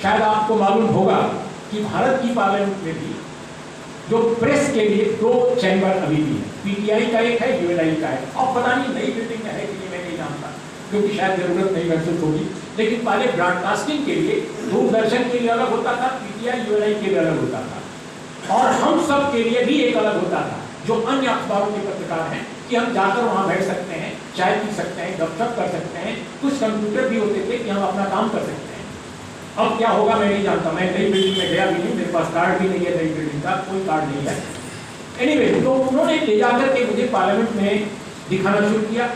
शायद आपको मालूम होगा कि भारत की पार्लियामेंट में भी जो प्रेस के लिए 2 चैम्बर अभी भी है, पीटीआई का एक है, यूएनआई का है। अब पता नहीं नई बिल्डिंग में है कि नहीं, मैं नहीं जानता, क्योंकि शायद जरूरत नहीं महसूस होगी। लेकिन पहले ब्रॉडकास्टिंग के लिए दूरदर्शन के लिए अलग होता था, पीटीआई यूएनआई के लिए अलग होता था, और हम सब के लिए भी एक अलग होता था, जो अन्य अखबारों के पत्रकार हैं, कि हम जाकर वहां बैठ सकते हैं, चाय पी सकते हैं, गपशप कर सकते हैं, कुछ कंप्यूटर भी होते थे कि हम अपना काम कर सकते हैं। अब क्या होगा मैं नहीं जानता, मैं नई बिल्डिंग में गया भी नहीं, मेरे पास कार्ड भी नहीं है नई बिल्डिंग का, कोई कार्ड नहीं है। एनीवे, तो उन्होंने ले जाकर के मुझे पार्लियामेंट में दिखाना शुरू किया।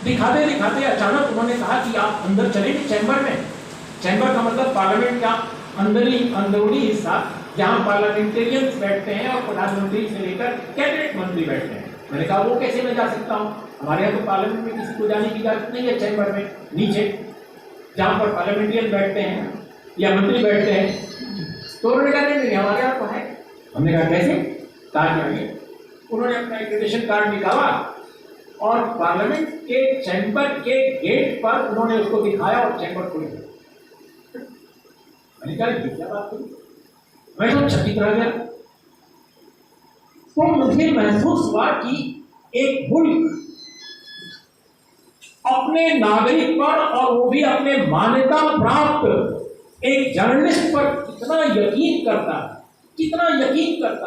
दिखाते दिखाते अचानक उन्होंने कहा कि आप अंदर चलेंगे चैम्बर में। चैम्बर का मतलब पार्लियामेंट का अंदरूनी हिस्सा, जहां पार्लियामेंटेरियंस बैठते हैं और प्रधानमंत्री से लेकर कैबिनेट मंत्री बैठते हैं। मैंने कहा वो कैसे मैं जा सकता हूँ, हमारे यहाँ तो पार्लियामेंट में किसी को जाने की इजाजत नहीं है। चैम्बर में नीचे जहाँ पर पार्लियामेंटियन बैठते हैं या मंत्री बैठते हैं, तो उन्होंने कहा नहीं हमारे यहाँ तो है। हमने कहा कैसे, कहा जाइए। उन्होंने अपना एक्रेडिटेशन कार्ड निकाला और पार्लियामेंट के चैम्बर के गेट पर उन्होंने उसको दिखाया और चैम्बर खुल गया। मैंने कहा ये क्या बात हुई, मैं तो चकित रह गया। तो मुझे महसूस हुआ कि एक मुल्क अपने नागरिक पर, और वो भी अपने मान्यता प्राप्त एक जर्नलिस्ट पर कितना यकीन करता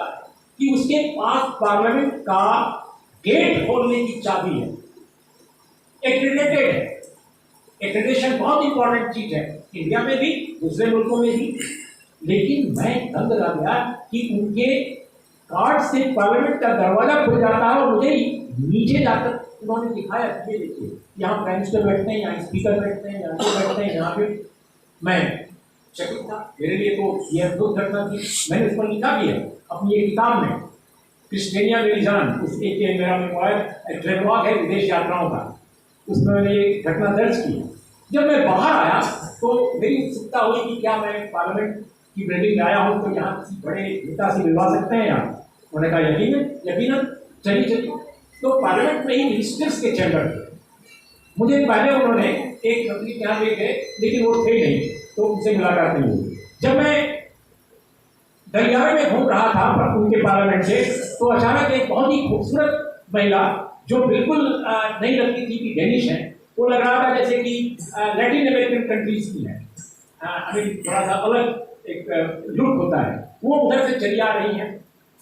है कि उसके पास पार्लियामेंट का गेट खोलने की चाबी है, एक्रेडिटेड है। एक्रेडिटेशन बहुत इंपॉर्टेंट चीज है, इंडिया में भी दूसरे मुल्कों में भी। लेकिन मैं दंग रह गया कि उनके कार्ड से पार्लियामेंट का दरवाजा खुल जाता है, और मुझे नीचे जाकर उन्होंने दिखाया, ये देखिए यहाँ प्राइम मिनिस्टर बैठते हैं, यहाँ स्पीकर बैठते हैं, यहाँ पे बैठते हैं, यहाँ पे। मैं चकित था, मेरे लिए तो यह अद्भुत घटना थी। मैंने उस पर लिखा भी है अपनी एक किताब में, क्रिस्टेनिया मेरिजान, उस एक मेरा मेमोयर ट्रेवलॉग है विदेश यात्राओं का, उसमें मैंने ये घटना दर्ज की। जब मैं बाहर आया तो मेरी उत्सुकता हुई कि क्या मैं पार्लियामेंट की बिल्डिंग में आया हूँ, तो यहाँ किसी बड़े नेता से मिलवा सकते हैं यहाँ। उन्होंने कहा यकीनन चलिए। तो पार्लियामेंट में ही मिनिस्टर्स के चैम्बर थे। मुझे पहले उन्होंने एक मंत्री के यहाँ ले गए, लेकिन वो थे नहीं, तो उनसे मुलाकात नहीं हुई। जब मैं गलियारे में घूम रहा था उनके पार्लियामेंट से, तो अचानक एक बहुत ही खूबसूरत महिला, जो बिल्कुल नहीं लगती थी कि डेनिश है, वो लग रहा था जैसे कि लैटिन अमेरिकन कंट्रीज की है, थोड़ा सा अलग एक लुक होता है, वो उधर से चली आ रही है।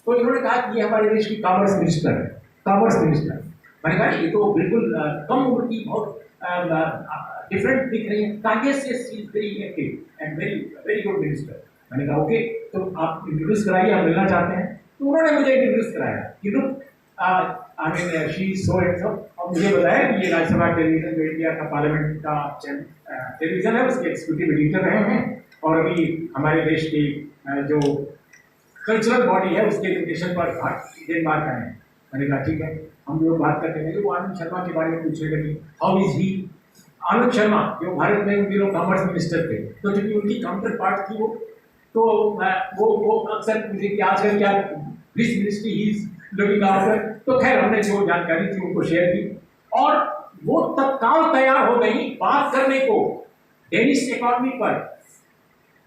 तो इन्होंने कहा कि ये हमारे देश की कॉमर्स मिनिस्टर है, कॉमर्स मिनिस्टर। मैंने कहा ये तो बिल्कुल कम उम्र की, बहुत डिफरेंट दिख रही है। Very active and very good minister. मैंने कहा ओके, तो आप इंट्रोड्यूस कराइए, हम मिलना चाहते हैं। तो उन्होंने मुझे इंट्रोड्यूस कराया कि look she so and so, और मुझे बताया कि ये राज्यसभा टेलीविजन जो इंडिया का पार्लियामेंट का टेलीविजन है, उसके एक्सिक्यूटिव एडिटर रहे हैं, और अभी हमारे देश की जो कल्चरल बॉडी है उसके इन्विटेशन पर डेनमार्क आए हैं। मैंने कहा ठीक है, हम लोग बात करते हैं। वो आनंद शर्मा के बारे में पूछने लगी, how is he. Anand Sharma जो भारत में उन दिनों कॉमर्स मिनिस्टर थे, तो चूंकि उनकी काउंटर पार्ट थी वो, तो वो अक्सर पूछे कि आजकल क्या which ministry he is looking after. तो खैर हमने जो जानकारी थी उनको शेयर की, और वो तत्काल तैयार हो गई बात करने को डेनिश इकोनॉमी पर,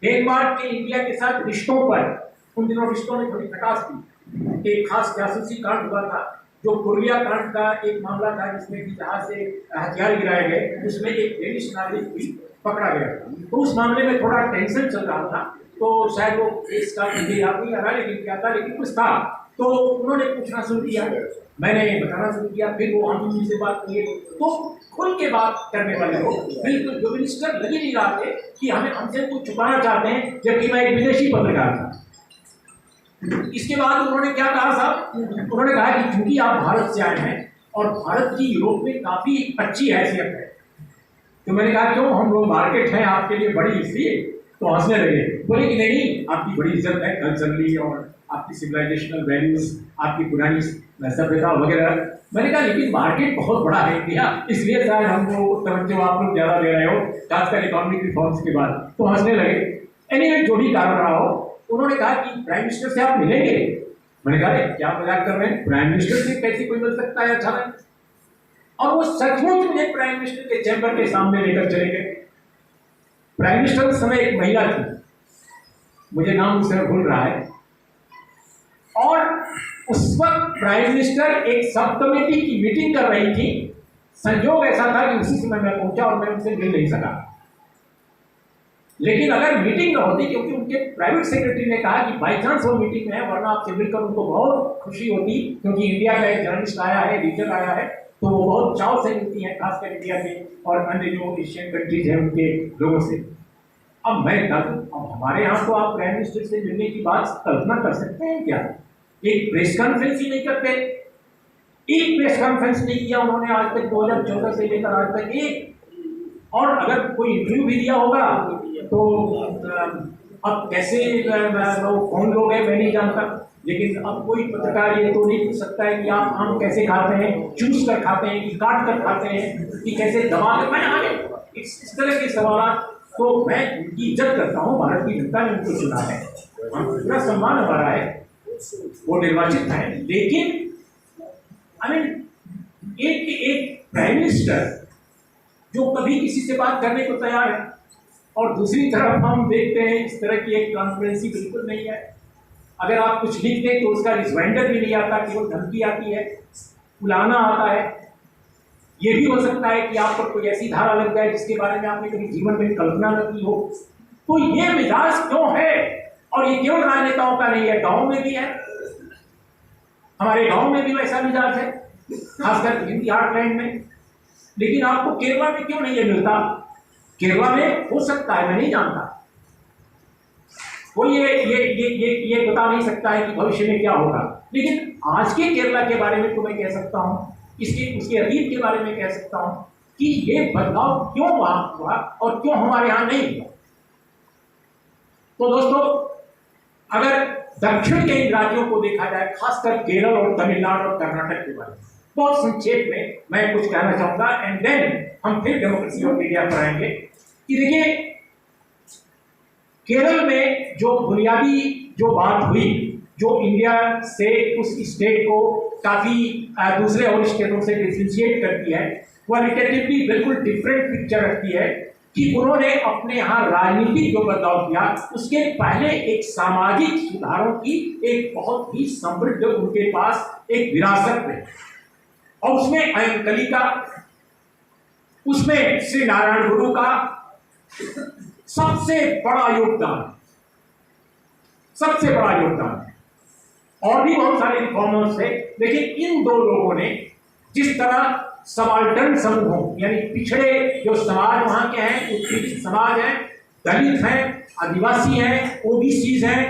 डेनमार्क के इंडिया के साथ रिश्तों पर। उन दिनों रिश्तों में थोड़ी खटास थी। एक खास जासूसी कांड हुआ था, जो कोरिया कांड का एक मामला था, जिसमें कि जहाज से हथियार गिराए गए, उसमें एक डेनिश नागरिक भी पकड़ा गया। तो उस मामले में थोड़ा टेंशन चल रहा था, तो शायद वो केस का मुझे याद नहीं आ रहा, लेकिन क्या था, लेकिन कुछ था। तो उन्होंने पूछना शुरू किया, मैंने बताना शुरू किया, फिर वो हम से बात किए, तो खुल के बात करने वाले हो। बिल्कुल जो मिनिस्टर लगे नहीं रहा थे कि हमें हमसे कुछ छुपाना चाहते हैं, जबकि मैं एक विदेशी पत्रकार था। इसके बाद उन्होंने क्या कहा साहब, उन्होंने कहा कि चूंकि आप भारत से आए हैं और भारत की यूरोप में काफी अच्छी हैसियत है, तो मैंने कहा क्यों, हम लोग मार्केट हैं आपके लिए बड़ी, इसलिए। तो हंसने लगे, बोले कि नहीं, आपकी बड़ी इज्जत है कल्चरली, और आपकी सिविलाइजेशनल वैल्यूज, आपकी पुरानी सभ्यता वगैरह। मैंने कहा लेकिन मार्केट बहुत बड़ा है इंडिया, इसलिए शायद हमको तवज्जो आप लोग ज्यादा दे रहे हो, खासकर इकोनॉमिक रिफॉर्म्स के बाद। तो हंसने लगे। एनीवे, जो भी कारण रहा हो, उन्होंने कहा कि प्राइम मिनिस्टर से आप मिलेंगे। मैंने कहा क्या मजाक कर रहे हैं, प्राइम मिनिस्टर से कैसे कोई मिल सकता है अचानक। और वो सचमुच मुझे प्राइम मिनिस्टर के चैम्बर के सामने लेकर चले गए। प्राइम मिनिस्टर उस समय एक महिला थी, मुझे नाम उस समय भूल रहा है, और उस वक्त प्राइम मिनिस्टर एक सब कमेटी की मीटिंग कर रही थी। संयोग ऐसा था कि उसी समय मैं पहुंचा और मैं उनसे मिल नहीं सका। लेकिन अगर मीटिंग न होती, क्योंकि उनके प्राइवेट सेक्रेटरी ने कहा कि बाई चांस वो मीटिंग में है, वरना आपसे मिलकर उनको बहुत खुशी होती, क्योंकि इंडिया का एक जर्नलिस्ट आया है, रीजन आया है, तो वो बहुत चाव से मिलती हैं, खासकर इंडिया के और अन्य जो एशियन कंट्रीज हैं उनके लोगों से। अब मैं अब हमारे यहाँ तो आप प्राइम मिनिस्टर से मिलने की बात कल्पना कर सकते हैं क्या? एक प्रेस कॉन्फ्रेंस ही नहीं करते, एक प्रेस कॉन्फ्रेंस नहीं किया उन्होंने आज तक, 2014 से लेकर आज तक एक। और अगर कोई इंटरव्यू भी दिया होगा तो अब कैसे, कौन लोग हैं मैं नहीं जानता, लेकिन अब कोई पत्रकार ये तो नहीं पूछ सकता है कि आप आम कैसे खाते हैं, चूस कर खाते हैं कि काट कर खाते हैं कि कैसे दबा कर, मैं आगे इस तरह के सवाल। तो मैं उनकी इज्जत करता हूँ, भारत की जनता ने उनको चुना है, पूरा सम्मान हमारा है, वो निर्वाचित है। लेकिन एक प्राइम मिनिस्टर जो कभी किसी से बात करने को तैयार है, और दूसरी तरफ हम देखते हैं इस तरह की एक ट्रांसपेरेंसी बिल्कुल नहीं है। अगर आप कुछ लिख दें तो उसका रिजवाइंडर भी नहीं आता, केवल धमकी आती है, बुलाना आता है। ये भी हो सकता है कि आप पर कोई ऐसी धारा लग जाए जिसके बारे में आपने कभी जीवन में कल्पना न की हो। तो ये मिजाज क्यों है? और ये केवल राजनेताओं का नहीं है, गाँव में भी है, हमारे गाँव में भी वैसा मिजाज है, खासकर हिंदी हार्टलैंड में। लेकिन आपको केरला में क्यों नहीं मिलता? केरला में हो सकता है, मैं नहीं जानता, कोई ये बता नहीं सकता है कि भविष्य में क्या होगा। लेकिन आज के केरला के बारे में तो मैं कह सकता हूँ, उसके अतीत के बारे में कह सकता हूँ कि ये बदलाव क्यों वहां हुआ और क्यों हमारे यहाँ नहीं हुआ। तो दोस्तों, अगर दक्षिण के इन राज्यों को देखा जाए, खासकर केरल और तमिलनाडु और कर्नाटक के बारे में बहुत संक्षेप में मैं कुछ कहना चाहूंगा, एंड देन हम फिर डेमोक्रेसी ऑफ इंडिया पर आएंगे। कि देखिए, केरल में जो बुनियादी जो बात हुई, जो इंडिया से उस स्टेट को काफी दूसरे और स्टेटों से डिफरेंशिएट करती है, क्वालिटेटिवली बिल्कुल डिफरेंट पिक्चर रखती है कि उन्होंने अपने यहाँ राजनीतिक जो बदलाव किया, उसके पहले एक सामाजिक सुधारों की एक बहुत ही समृद्ध उनके पास एक विरासत है, और उसमें अयंकली का, उसमें श्री नारायण गुरु का सबसे बड़ा योगदान है, और भी बहुत सारे रिफॉर्मर्स थे। लेकिन इन दो लोगों ने जिस तरह सबाल्टर्न समूहों, यानी पिछड़े जो समाज वहां के हैं, उत्पीड़ित समाज हैं, दलित हैं, आदिवासी हैं, ओबीसीज हैं,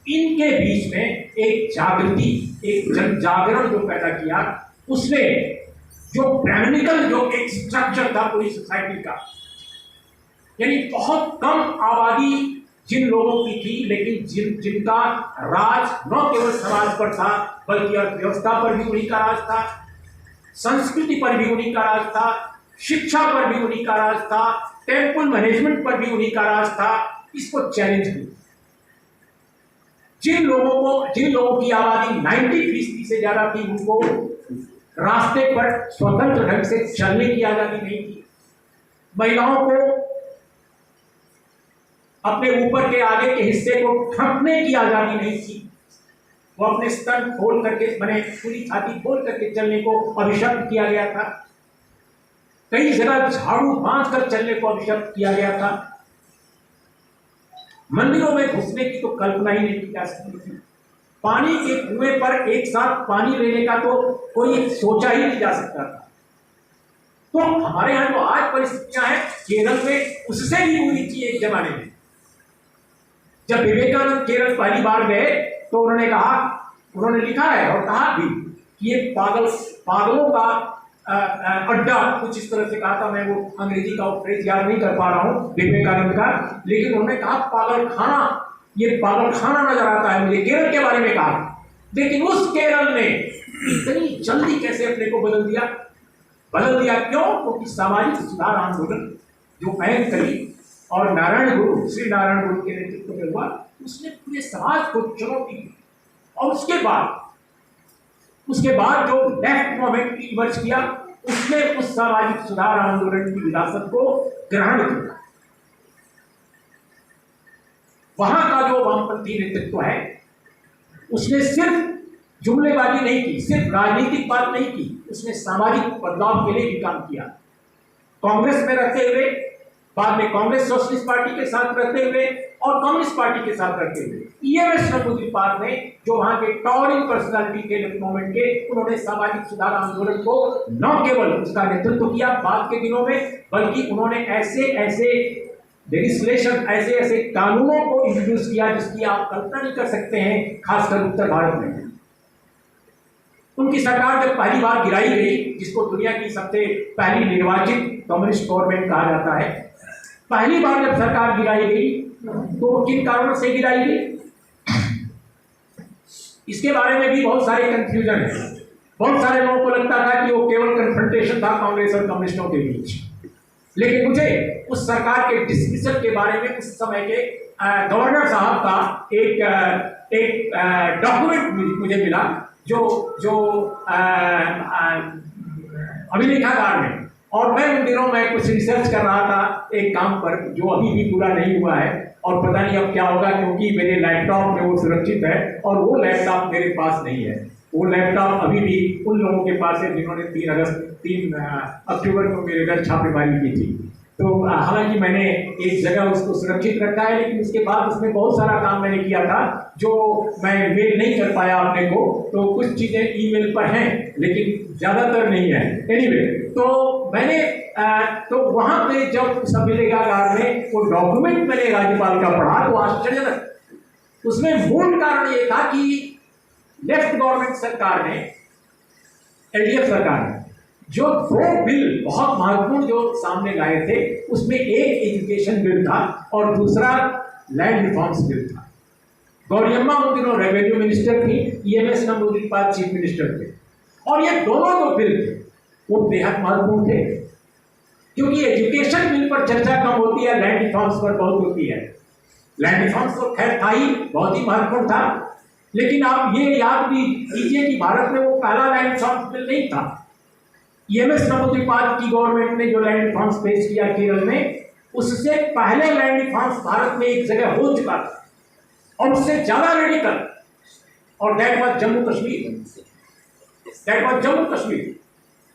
इनके बीच में एक जागृति, एक जन जागरण जो पैदा किया, उसमें जो ब्राह्मणिकल जो एक स्ट्रक्चर था पूरी सोसाइटी का, यानी बहुत कम आबादी जिन लोगों की थी, लेकिन जिनका राज न केवल समाज पर था बल्कि अर्थव्यवस्था पर भी उन्हीं का राज था, संस्कृति पर भी उन्हीं का राज था, शिक्षा पर भी उन्हीं का राज था, टेम्पल मैनेजमेंट पर भी उन्हीं का राज था। इसको चैलेंज किया। जिन लोगों की आबादी 90% से ज्यादा थी, उनको रास्ते पर स्वतंत्र ढंग से चलने की आजादी नहीं थी। महिलाओं को अपने ऊपर के आगे के हिस्से को ढकने की आजादी नहीं थी। वो अपने स्तन खोल करके, मैंने पूरी छाती खोल करके चलने को अभिशप्त किया गया था। कई जगह झाड़ू बांध कर चलने को अभिशप्त किया गया था। मंदिरों में घुसने की तो कल्पना ही नहीं की जा सकती थी। पानी के कुएं पर एक साथ पानी लेने का तो कोई सोचा ही नहीं जा सकता था। तो हमारे यहाँ जो आज परिस्थितियां हैं, केरल में उससे भी बुरी थी एक जमाने में। जब विवेकानंद केरल पहली बार गए तो उन्होंने लिखा है और कहा भी कि ये पागलों का अड्डा, कुछ इस तरह से कहा था। मैं वो अंग्रेजी का फ्रेज याद नहीं कर पा रहा हूँ विवेकानंद का, लेकिन उन्होंने कहा पागल खाना, ये पागल खाना नजर आता है मुझे। केरल के बारे में कहा, लेकिन उस केरल ने इतनी जल्दी कैसे अपने को बदल दिया क्यों? क्योंकि सामाजिक सुधार आंदोलन जो अयंकली और श्री नारायण गुरु के नेतृत्व में हुआ, उसने पूरे समाज को चुनौती दी। और उसके बाद जो लेफ्ट मूवमेंट इमर्ज किया, उसने उस सामाजिक सुधार आंदोलन की विरासत को ग्रहण किया। वहां का जो वामपंथी नेतृत्व है उसने सिर्फ जुमलेबाजी नहीं की, सिर्फ राजनीतिक बात नहीं की, उसने सामाजिक बदलाव के लिए भी काम किया। कांग्रेस में रहते हुए, बाद में कांग्रेस सोशलिस्ट पार्टी के साथ रहते हुए और कम्युनिस्ट पार्टी के साथ रहते हुए ईएमएस नंबूदिरपाद ने, जो वहां के टॉवरिंग पर्सनालिटी के मूवमेंट के, उन्होंने सामाजिक सुधार आंदोलन को न केवल उसका नेतृत्व किया बाद के दिनों में, बल्कि उन्होंने ऐसे ऐसे लेजिस्लेशन, ऐसे ऐसे कानूनों को इंट्रोड्यूस किया जिसकी आप कल्पना नहीं कर सकते हैं, खासकर उत्तर भारत में। उनकी सरकार जब पहली बार गिराई गई, जिसको दुनिया की सबसे पहली निर्वाचित कम्युनिस्ट गवर्नमेंट कहा जाता है, पहली बार जब सरकार गिराई गई तो किन कारणों से गिराई गई, इसके बारे में भी बहुत सारे कंफ्यूजन है। बहुत सारे लोगों को लगता था कि वो केवल कन्फ्रंटेशन था कांग्रेस और कम्युनिस्टों के बीच, लेकिन मुझे उस सरकार के डिसमिसल के बारे में उस समय के गवर्नर साहब का एक डॉक्यूमेंट मुझे मिला, जो अभिलेखागार में, और मैं उन दिनों में कुछ रिसर्च कर रहा था एक काम पर जो अभी भी पूरा नहीं हुआ है, और पता नहीं अब क्या होगा, क्योंकि मेरे लैपटॉप में वो सुरक्षित है और वो लैपटॉप मेरे पास नहीं है। वो लैपटॉप अभी भी उन लोगों के पास है जिन्होंने 3 अक्टूबर को मेरे घर छापेमारी की थी। तो हालांकि मैंने एक जगह उसको सुरक्षित रखा है, लेकिन उसके बाद उसमें बहुत सारा काम मैंने किया था जो मैं मेल नहीं कर पाया अपने को, तो कुछ चीज़ें ईमेल पर हैं लेकिन ज़्यादातर नहीं है। एनीवे, तो मैंने तो वहाँ पे जब अभिलेखागार में वो डॉक्यूमेंट मैंने राज्यपाल का पढ़ा तो आश्चर्यजनक, उसमें मूल कारण ये था कि लेफ्ट गवर्नमेंट सरकार ने, एलडीएफ सरकार ने, जो 2 बिल बहुत महत्वपूर्ण जो सामने लाए थे, उसमें एक एजुकेशन बिल था और दूसरा लैंड रिफॉर्म्स बिल था। गौरियम्मा उन दिनों रेवेन्यू मिनिस्टर थी, ईएमएस नंबूदिरपाद चीफ मिनिस्टर थे, और ये दोनों जो बिल थे वो बेहद महत्वपूर्ण थे, क्योंकि एजुकेशन बिल पर चर्चा कम होती है, लैंड रिफॉर्म्स पर बहुत होती है। लैंड रिफॉर्म्स तो खैर था ही, बहुत ही महत्वपूर्ण था, लेकिन आप ये याद भी कीजिए कि भारत में वो पहला लैंड रिफॉर्म्स बिल नहीं था। ईएमएस नंबूदिरपाद की गवर्नमेंट ने जो लैंड रिफॉर्म्स पेश किया केरल में, उससे पहले लैंड रिफॉर्म्स भारत में एक जगह हो चुका था और उससे ज्यादा रेडिकल, और that was Jammu Kashmir,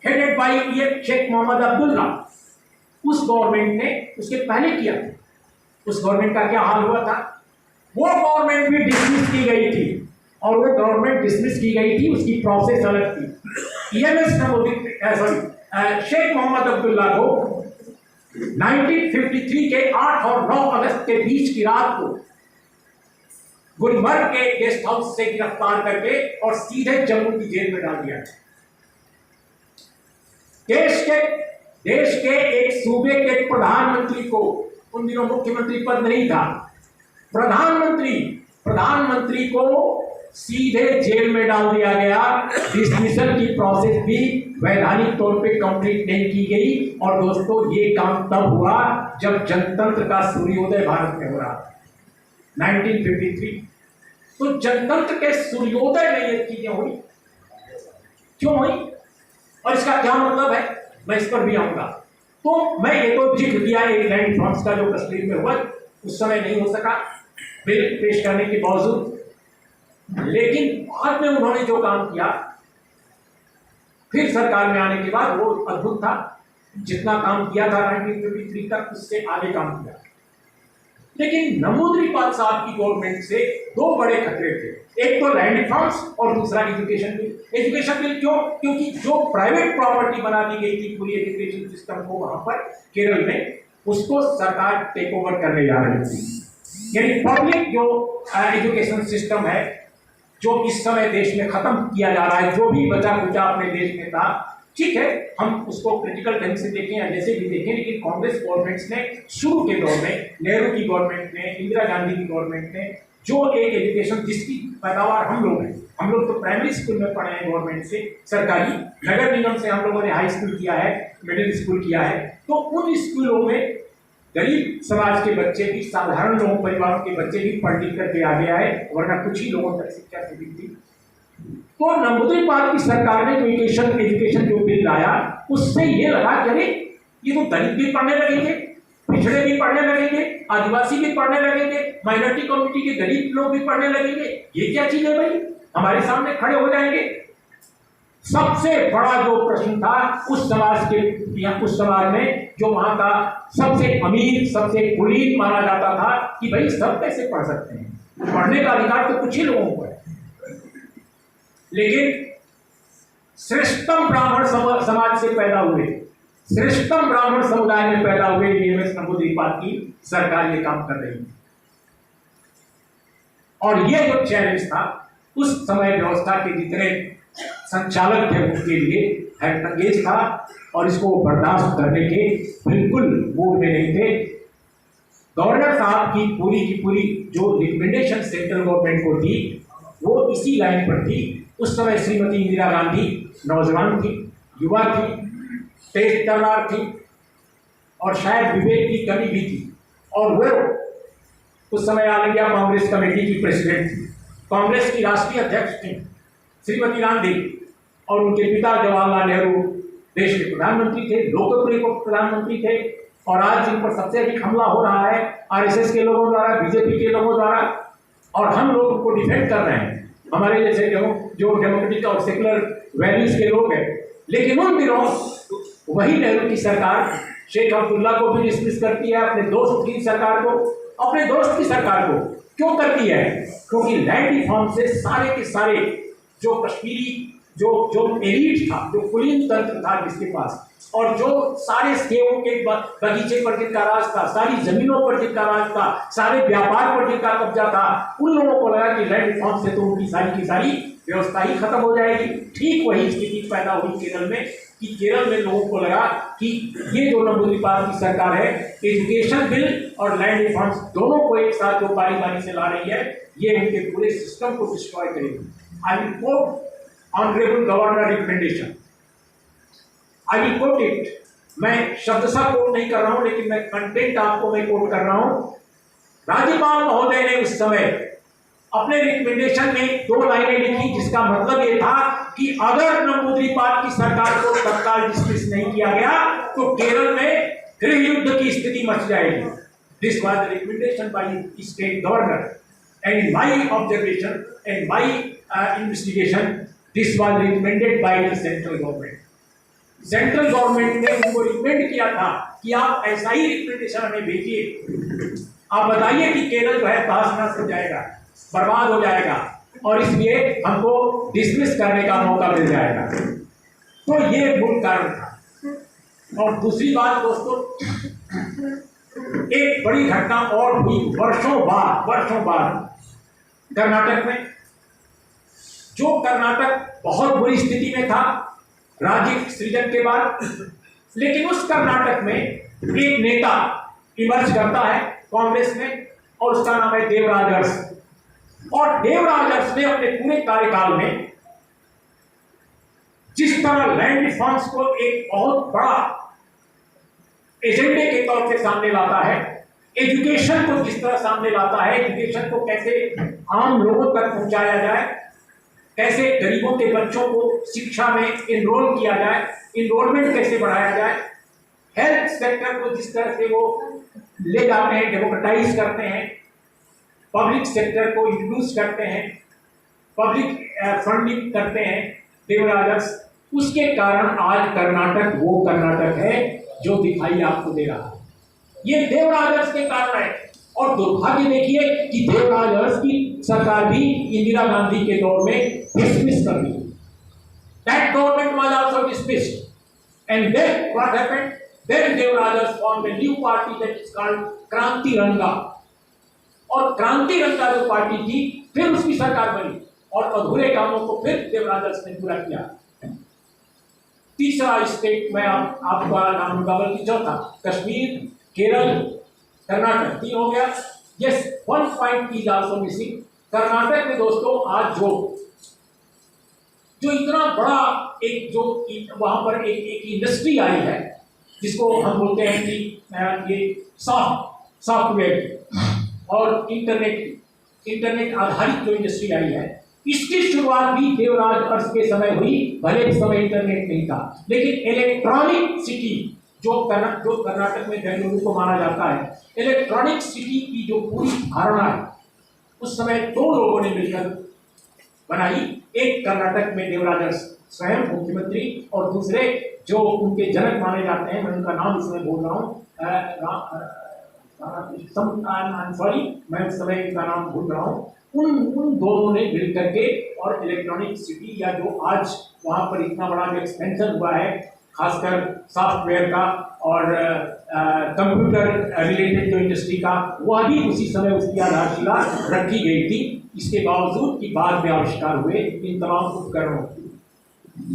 headed by Sheikh Mohammad Abdullah. उस गवर्नमेंट ने उसके पहले किया। उस गवर्नमेंट का क्या हाल हुआ था, वो गवर्नमेंट भी डिसमिस की गई थी, और वो गवर्नमेंट डिसमिस की गई थी, उसकी प्रोसेस अलग थी। शेख मोहम्मद अब्दुल्ला को 1953 के 8 और 9 अगस्त के बीच की रात को गुलमर्ग के गेस्ट हाउस से गिरफ्तार करके और सीधे जम्मू की जेल में डाल दिया। देश के एक सूबे के प्रधानमंत्री को, उन दिनों मुख्यमंत्री पद नहीं था, प्रधानमंत्री को सीधे जेल में डाल दिया गया। डिसमिसल की प्रोसेस भी वैधानिक तौर पे कंप्लीट नहीं की गई। और दोस्तों, ये काम तब हुआ जब जनतंत्र का सूर्योदय भारत में हो रहा था, 1953। तो जनतंत्र के सूर्योदय में ये चीजें हुई, क्यों हुई और इसका क्या मतलब है, मैं इस पर भी आऊंगा। तो मैं ये तो जिक्र किया एक लैंड रिफॉर्म्स का जो कश्मीर में हुआ, उस समय नहीं हो सका बिल पेश करने के बावजूद, लेकिन बाद में उन्होंने जो काम किया फिर सरकार में आने के बाद, वो अद्भुत था। जितना काम किया था 1953 तक, उससे आगे काम किया। लेकिन नंबूदिरपाद साहब की गवर्नमेंट से 2 बड़े खतरे थे, एक तो लैंड रिफॉर्म्स और दूसरा एजुकेशन बिल। एजुकेशन बिल क्यों? क्योंकि जो प्राइवेट प्रॉपर्टी बना दी गई थी पूरी एजुकेशन सिस्टम को वहां पर केरल में, उसको सरकार टेक ओवर करने जा रही थी। यानी पब्लिक जो एजुकेशन सिस्टम है, जो इस समय देश में खत्म किया जा रहा है, जो भी बचा कुचा अपने देश में था, ठीक है, हम उसको क्रिटिकल ढंग से देखें या जैसे भी देखें, लेकिन कांग्रेस गवर्नमेंट्स ने शुरू के दौर में, नेहरू की गवर्नमेंट ने, इंदिरा गांधी की गवर्नमेंट ने, जो एक एजुकेशन जिसकी पैदावार हम लोग तो प्राइमरी स्कूल में पढ़े हैं गवर्नमेंट से, सरकारी नगर निगम से हम लोगों ने हाई स्कूल किया है, मिडिल स्कूल किया है। तो उन स्कूलों में गरीब समाज के बच्चे भी, साधारण लोगों परिवारों के बच्चे भी पढ़ लिख करके आगे आए, वरना कुछ ही लोगों तक शिक्षा सीमित थी। तो नंबूदिरपाद की सरकार ने जो एजुकेशन जो बिल लाया, उससे ये लगा कि अरे ये तो दलित भी पढ़ने लगेंगे, पिछड़े भी पढ़ने लगेंगे, आदिवासी भी पढ़ने लगेंगे, माइनॉरिटी कम्युनिटी के गरीब लोग भी पढ़ने लगेंगे। ये क्या चीज है भाई, हमारे सामने खड़े हो जाएंगे। सबसे बड़ा जो प्रश्न था उस समाज के या उस समाज में, जो वहां का सबसे अमीर सबसे कुलीन माना जाता था कि भाई सब कैसे पढ़ सकते हैं, पढ़ने का अधिकार तो कुछ ही लोगों को है। लेकिन श्रेष्ठतम ब्राह्मण समाज से पैदा हुए, श्रेष्ठतम ब्राह्मण समुदाय में पैदा हुए वीएमएस नंबूदिरीपाद की सरकार ये काम कर रही है। और ये जो चैलेंज था उस समय व्यवस्था के जितने संचालक थे उनके लिए हैरतअंगेज था, और इसको बर्दाश्त करने के बिल्कुल मूड में नहीं थे। गवर्नर साहब की पूरी जो रिकमेंडेशन सेंट्रल गवर्नमेंट को थी वो इसी लाइन पर थी। उस समय श्रीमती इंदिरा गांधी नौजवान थी, युवा थी, तेज तर्रार थी, और शायद विवेक की कमी भी थी। और वो उस समय ऑल इंडिया कांग्रेस कमेटी की प्रेसिडेंट थी, कांग्रेस की राष्ट्रीय अध्यक्ष थी श्रीमती गांधी, और उनके पिता जवाहरलाल नेहरू देश के प्रधानमंत्री थे, लोकप्रिय प्रधानमंत्री थे। और आज जिन पर सबसे अधिक हमला हो रहा है आरएसएस के लोगों द्वारा, बीजेपी के लोगों द्वारा, और हम लोग उनको डिफेंड कर रहे हैं, हमारे जैसे जो डेमोक्रेटिक और सेकुलर वैल्यूज के लोग हैं। लेकिन उन दिनों वही नेहरू की सरकार शेख अब्दुल्ला को भी डिसमिस करती है, अपने दोस्त की सरकार को, अपने दोस्त की सरकार को क्यों करती है? क्योंकि लैंड रिफॉर्म से सारे के सारे जो कश्मीरी जो एलीट था, जो कुलीन तंत्र था जिसके पास, और जो सारे सेवों के बगीचे पर जिनका राज था, सारी जमीनों पर जिनका राज था, सारे व्यापार पर जिनका कब्जा था, उन लोगों को लगा कि लैंड रिफॉर्म से तो उनकी सारी की सारी व्यवस्था ही खत्म हो जाएगी। ठीक वही स्थिति पैदा हुई केरल में, कि केरल में लोगों को लगा कि ये जो नंबूदिरीपाद की सरकार है, एजुकेशन बिल और लैंड रिफॉर्म्स दोनों को एक साथ जो बारी से ला रही है, ये उनके पूरे सिस्टम को डिस्ट्रॉय करेगी। I will quote honourable governor recommendation, I will quote it. मैं शब्दशः कोट नहीं कर रहा हूं, लेकिन मैं कंटेंट आपको मैं कोट कर रहा हूं। राज्यपाल महोदय ने उस समय अपने रिकमेंडेशन में 2 लाइनें लिखी, जिसका मतलब ये था कि अगर नंबूदिरीपाद की सरकार को तत्काल डिसमिस नहीं किया गया तो केरल में गृह युद्ध की स्थिति मच जाएगी। This was the recommendation by state governor, and in my observation and my investigation this was recommended by the central government. Central government ने उनको रिकमेंड किया था कि आप ऐसा ही रिकमेंडेशन हमें भेजिए, आप बताइए कि केरल जो है तहस नहस हो जाएगा, बर्बाद हो जाएगा, और इसलिए हमको डिसमिस करने का मौका मिल जाएगा। तो ये मूल कारण था। और दूसरी बात दोस्तों, एक बड़ी घटना और हुई वर्षों बाद कर्नाटक में। जो कर्नाटक बहुत बुरी स्थिति में था राज्य सृजन के बाद, लेकिन उस कर्नाटक में एक नेता इमर्ज करता है कांग्रेस में, और उसका नाम है देवराज अरस। और देवराज अरस ने अपने पूरे कार्यकाल में जिस तरह लैंड रिफॉर्म्स को एक बहुत बड़ा एजेंडे के तौर पे सामने लाता है, एजुकेशन को जिस तरह सामने लाता है, एजुकेशन को कैसे आम लोगों तक पहुंचाया जाए, कैसे गरीबों के बच्चों को शिक्षा में इनरोल किया जाए, इनरोलमेंट कैसे बढ़ाया जाए, हेल्थ सेक्टर को जिस तरह से वो ले जाते हैं, डेमोक्रेटाइज करते हैं, पब्लिक सेक्टर को इंट्रोड्यूस करते हैं, पब्लिक फंडिंग करते हैं देवराज अरस, उसके कारण आज कर्नाटक वो कर्नाटक है जो दिखाई आपको दे रहा है। ये देवराज अरस के कारण है। और दुर्भाग्य देखिए कि देवराज अरस की सरकार भी इंदिरा गांधी के दौर में डिसमिस कर दी। That government was also dismissed. And then what happened? Then Devraj Aras formed a new party that is called क्रांति रंगा। और क्रांति रंगा जो पार्टी थी, फिर उसकी सरकार बनी और अधूरे कामों को फिर देवराज अरस ने पूरा किया। तीसरा स्टेट में आपका नाम लूंगा, बल्कि चौथा कश्मीर, केरल, कर्नाटक, 3 हो गया। Yes, 1 point is also missing. Karnataka में दोस्तों आज जो इतना बड़ा एक जो वहां पर एक इंडस्ट्री आई है, जिसको हम बोलते हैं कि ये सॉफ्टवेयर और इंटरनेट आधारित जो इंडस्ट्री आई है, इसकी शुरुआत भी देवराज अरस के समय हुई। भले उस समय इंटरनेट नहीं था, लेकिन इलेक्ट्रॉनिक सिटी जो कर्नाटक में बेंगलुरु को माना जाता है, इलेक्ट्रॉनिक सिटी की जो पूरी धारणा है, उस समय दो लोगों ने मिलकर बनाई। एक कर्नाटक में देवराज स्वयं मुख्यमंत्री, और दूसरे जो उनके जनक माने जाते हैं, मैं उनका नाम इसमें बोल रहा हूँ, सॉरी मैं उस समय उनका नाम भूल रहा हूँ। उन दोनों ने मिलकर के और इलेक्ट्रॉनिक सिटी, या जो आज वहाँ पर इतना बड़ा जो एक्सपेंशन हुआ है, खासकर सॉफ्टवेयर का और कंप्यूटर रिलेटेड जो इंडस्ट्री का, वह भी उसी समय उसकी आधारशिला रखी गई थी। इसके बावजूद कि बाद में आविष्कार हुए इन तमाम उपकरणों की।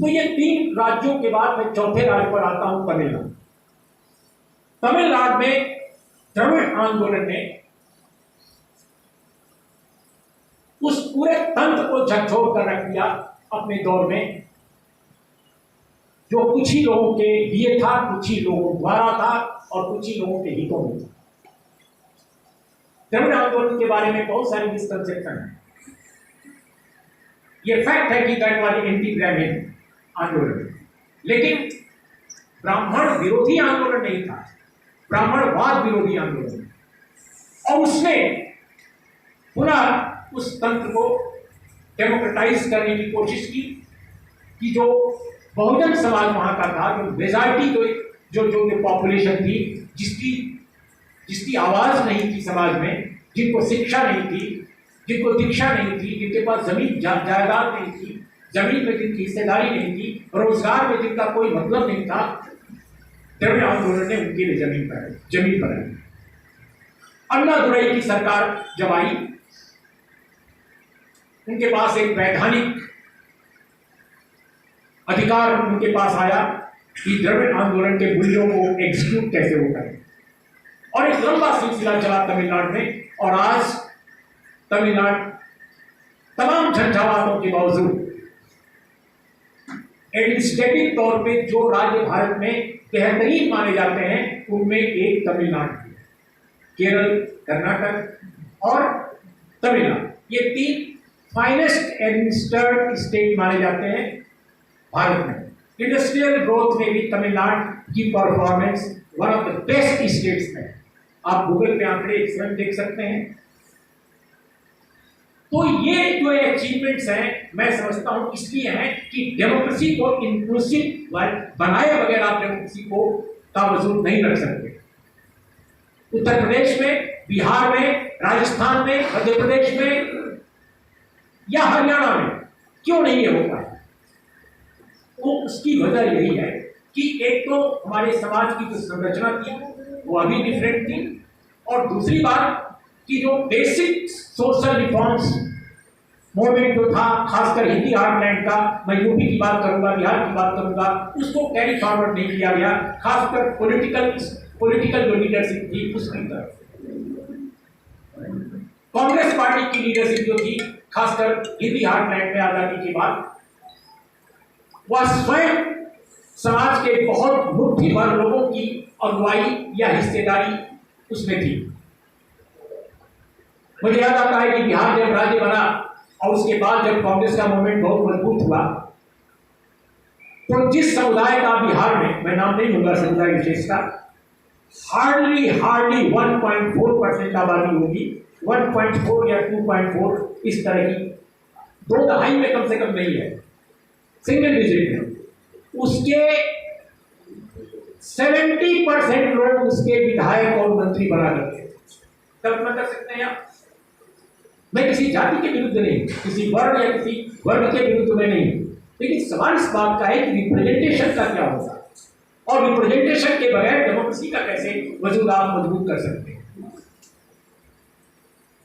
तो ये 3 राज्यों के बाद मैं चौथे राज्य पर आता हूं, तमिलनाडु। तमिलनाडु में द्रविड़ आंदोलन ने उस पूरे तंत्र को झकझोर कर रख दिया अपने दौर में, जो कुछ ही लोगों के लिए था, कुछ ही लोगों द्वारा था और कुछ ही लोगों के हितों में था। द्रविड़ आंदोलन के बारे में बहुत सारी मिसकंसेप्शन है। ये फैक्ट है कि दैट वाज एंटी ब्राह्मण आंदोलन, लेकिन ब्राह्मण विरोधी आंदोलन नहीं था, ब्राह्मणवाद विरोधी आंदोलन। और उसने पुनः उस तंत्र को डेमोक्रेटाइज करने की कोशिश की कि जो बहुजन समाज वहां का था, जो मेजॉरिटी जो पॉपुलेशन थी, जिसकी आवाज नहीं थी समाज में, जिनको शिक्षा नहीं थी, जिनको दीक्षा नहीं थी, जिनके पास जमीन जायदाद नहीं थी, जमीन में जिनकी हिस्सेदारी नहीं थी, रोजगार में जिनका कोई मतलब नहीं था, द्रविड़ आंदोलन ने उनके लिए जमीन बनाई। अन्नादुरई की सरकार जब आई, उनके पास एक वैधानिक अधिकार उनके पास आया कि द्रविड़ आंदोलन के मूल्यों को एग्जीक्यूट कैसे होता है, और एक लंबा सिलसिला चला तमिलनाडु में। और आज तमिलनाडु तमाम झंझावातों के बावजूद एडमिनिस्ट्रेटिव तौर पे जो राज्य भारत में बेहतरीन माने जाते हैं, उनमें एक तमिलनाडु है। केरल, कर्नाटक और तमिलनाडु, ये 3 फाइनेस्ट एडमिनिस्ट्रेटेड स्टेट माने जाते हैं भारत में। इंडस्ट्रियल ग्रोथ में भी तमिलनाडु की performance one of the best states है। आप गूगल पे आंकड़े स्वयं देख सकते हैं। तो ये जो अचीवमेंट्स हैं, मैं समझता हूं इसलिए हैं कि डेमोक्रेसी को इंक्लूसिव बनाए बगैर आप डेमोक्रेसी को का वजूद नहीं रख सकते। उत्तर प्रदेश में, बिहार में, राजस्थान में, मध्य प्रदेश में या हरियाणा में क्यों नहीं ये होता है? तो उसकी वजह यही है कि एक तो हमारे समाज की जो संरचना थी वो अभी डिफरेंट थी, और दूसरी बात कि जो बेसिक सोशल रिफॉर्म्स मूवमेंट जो था, खासकर हिंदी हार्टलैंड का, मैं यूपी की बात करूंगा, बिहार की बात करूंगा, उसको कैरी फॉरवर्ड नहीं किया गया, खासकर पॉलिटिकल जो लीडरशिप थी उसकी तरफ। कांग्रेस पार्टी की लीडरशिप जो थी, खासकर हिंदी हार्टलैंड में आजादी के बाद, वह स्वयं समाज के बहुत मुट्ठी भर लोगों की अगुवाई या हिस्सेदारी उसमें थी। मुझे याद आता है कि बिहार जब राज्य बना और उसके बाद जब कांग्रेस का मूवमेंट बहुत मजबूत हुआ, तो जिस समुदाय का बिहार में, मैं नाम नहीं लूंगा समुदाय विशेष का, हार्डली 1.4% आबादी होगी, 1.4 या 2.4 इस तरह की, 2 दहाई में कम से कम नहीं है, सिंगल डिजिट है। उसके 70% लोग उसके विधायक और मंत्री बना करते, कल्पना कर सकते हैं आप। मैं किसी जाति के विरुद्ध नहीं, किसी वर्ण या किसी वर्ग के विरुद्ध में नहीं, लेकिन सवाल इस बात का है कि रिप्रेजेंटेशन का क्या होगा, और रिप्रेजेंटेशन के बगैर डेमोक्रेसी का कैसे वजूद आप मजबूत कर सकते हैं?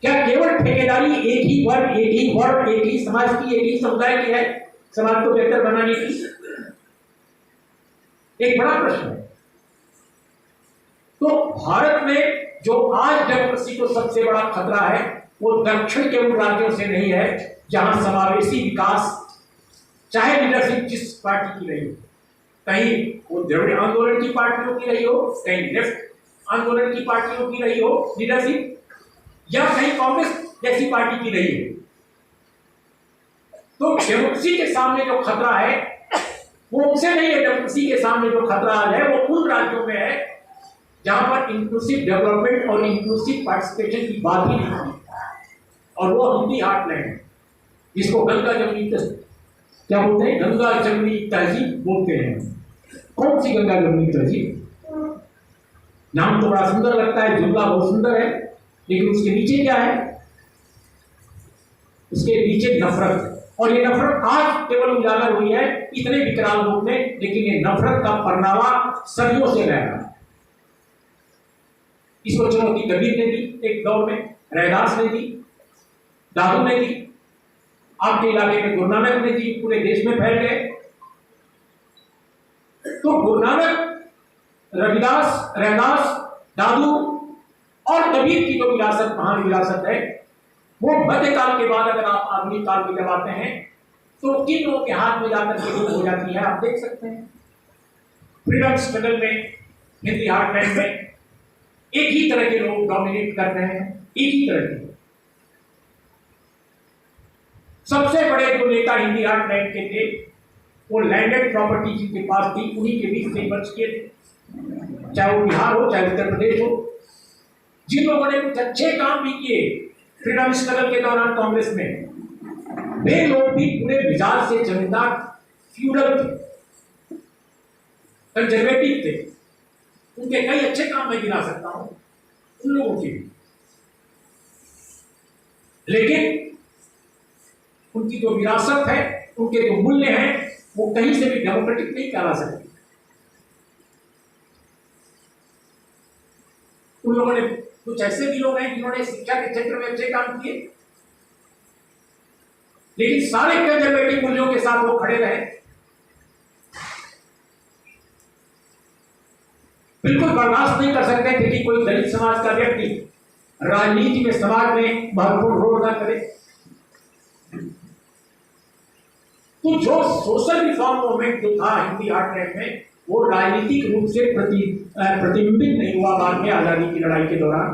क्या केवल ठेकेदारी एक ही वर्ग, एक ही वर्ण, एक ही समाज की, एक ही समुदाय की है समाज को बेहतर बनाने की? एक बड़ा प्रश्न है। तो भारत में जो आज डेमोक्रेसी को सबसे बड़ा खतरा है, वो दक्षिण के उन राज्यों से नहीं है जहां समावेशी विकास, चाहे लीडरशिप जिस पार्टी की रही हो, कहीं वो द्रविड़ आंदोलन की पार्टियों की रही हो, कहीं लेफ्ट आंदोलन की पार्टियों की रही हो लीडरशिप, या कहीं कांग्रेस जैसी पार्टी की रही हो, तो डेमोक्रेसी के सामने जो खतरा है वो उनसे नहीं है, डेमोक्रेसी के सामने जो खतरा आज है वो उन राज्यों में है जहां पर इंक्लूसिव डेवलपमेंट और इंक्लूसिव पार्टिसिपेशन की बात ही नहीं होती, और वो हिंदी हार्टलैंड है, जिसको गंगा जमुनी क्या बोलते हैं, गंगा जमुनी तहजीब बोलते हैं। कौन सी गंगा जमुनी तहजीब? नाम तो बड़ा सुंदर लगता है, जुमला बहुत सुंदर है, लेकिन उसके नीचे क्या है? उसके नीचे नफरत है। और ये नफरत आज केवल उजागर हुई है इतने विकराल रूप में, लेकिन ये नफरत का परनावा सदियों से रह रहा है। इसको चुनौती कबीर ने दी एक दौर में, रैदास ने दी, दादू ने दी, आपके इलाके में गुरु नानक ने दी, पूरे देश में फैल गए। तो गुरु नानक, रविदास, रैदास, दादू और कबीर की जो विरासत, महान विरासत है, वो मध्यकाल के बाद अगर आप आधुनिक काल में जब आते हैं तो किन लोगों के हाथ में जाकर के हो जाती है, आप देख सकते हैं। फ्रीडम स्ट्रगल में, हिंदी हार्टलैंड में एक ही तरह के लोग डोमिनेट कर रहे हैं, एक ही तरह के। सबसे बड़े जो नेता हिंदी हार्टलैंड के थे वो लैंडेड प्रॉपर्टी जिनके पास थी, उन्हीं के बीच से बच के, चाहे वो बिहार हो चाहे उत्तर प्रदेश हो। जिन लोगों ने कुछ अच्छे काम भी किए फ्रीडम स्ट्रगल के दौरान कांग्रेस में, वे लोग भी पूरे मिजाज से जमींदार, फ्यूडल थे, कंजर्वेटिव थे। उनके कई अच्छे काम मैं गिना सकता हूं उन लोगों के भी, लेकिन उनकी जो विरासत है, उनके जो मूल्य हैं, वो कहीं से भी डेमोक्रेटिक नहीं कहला सकते। उन लोगों ने, कुछ ऐसे भी लोग हैं जिन्होंने शिक्षा के क्षेत्र में अच्छे काम किए, लेकिन सारे कंजर्वेटिव मूल्यों के साथ वो खड़े रहे। बिल्कुल बर्दाश्त नहीं कर सकते थे कि कोई दलित समाज का व्यक्ति राजनीति में, समाज में महत्वपूर्ण रोल न करे। तो जो सोशल रिफॉर्म मूवमेंट जो था हिंदी हार्टलैंड में, वो राजनीतिक रूप से प्रतिबिंबित नहीं हुआ बाद में आजादी की लड़ाई के दौरान।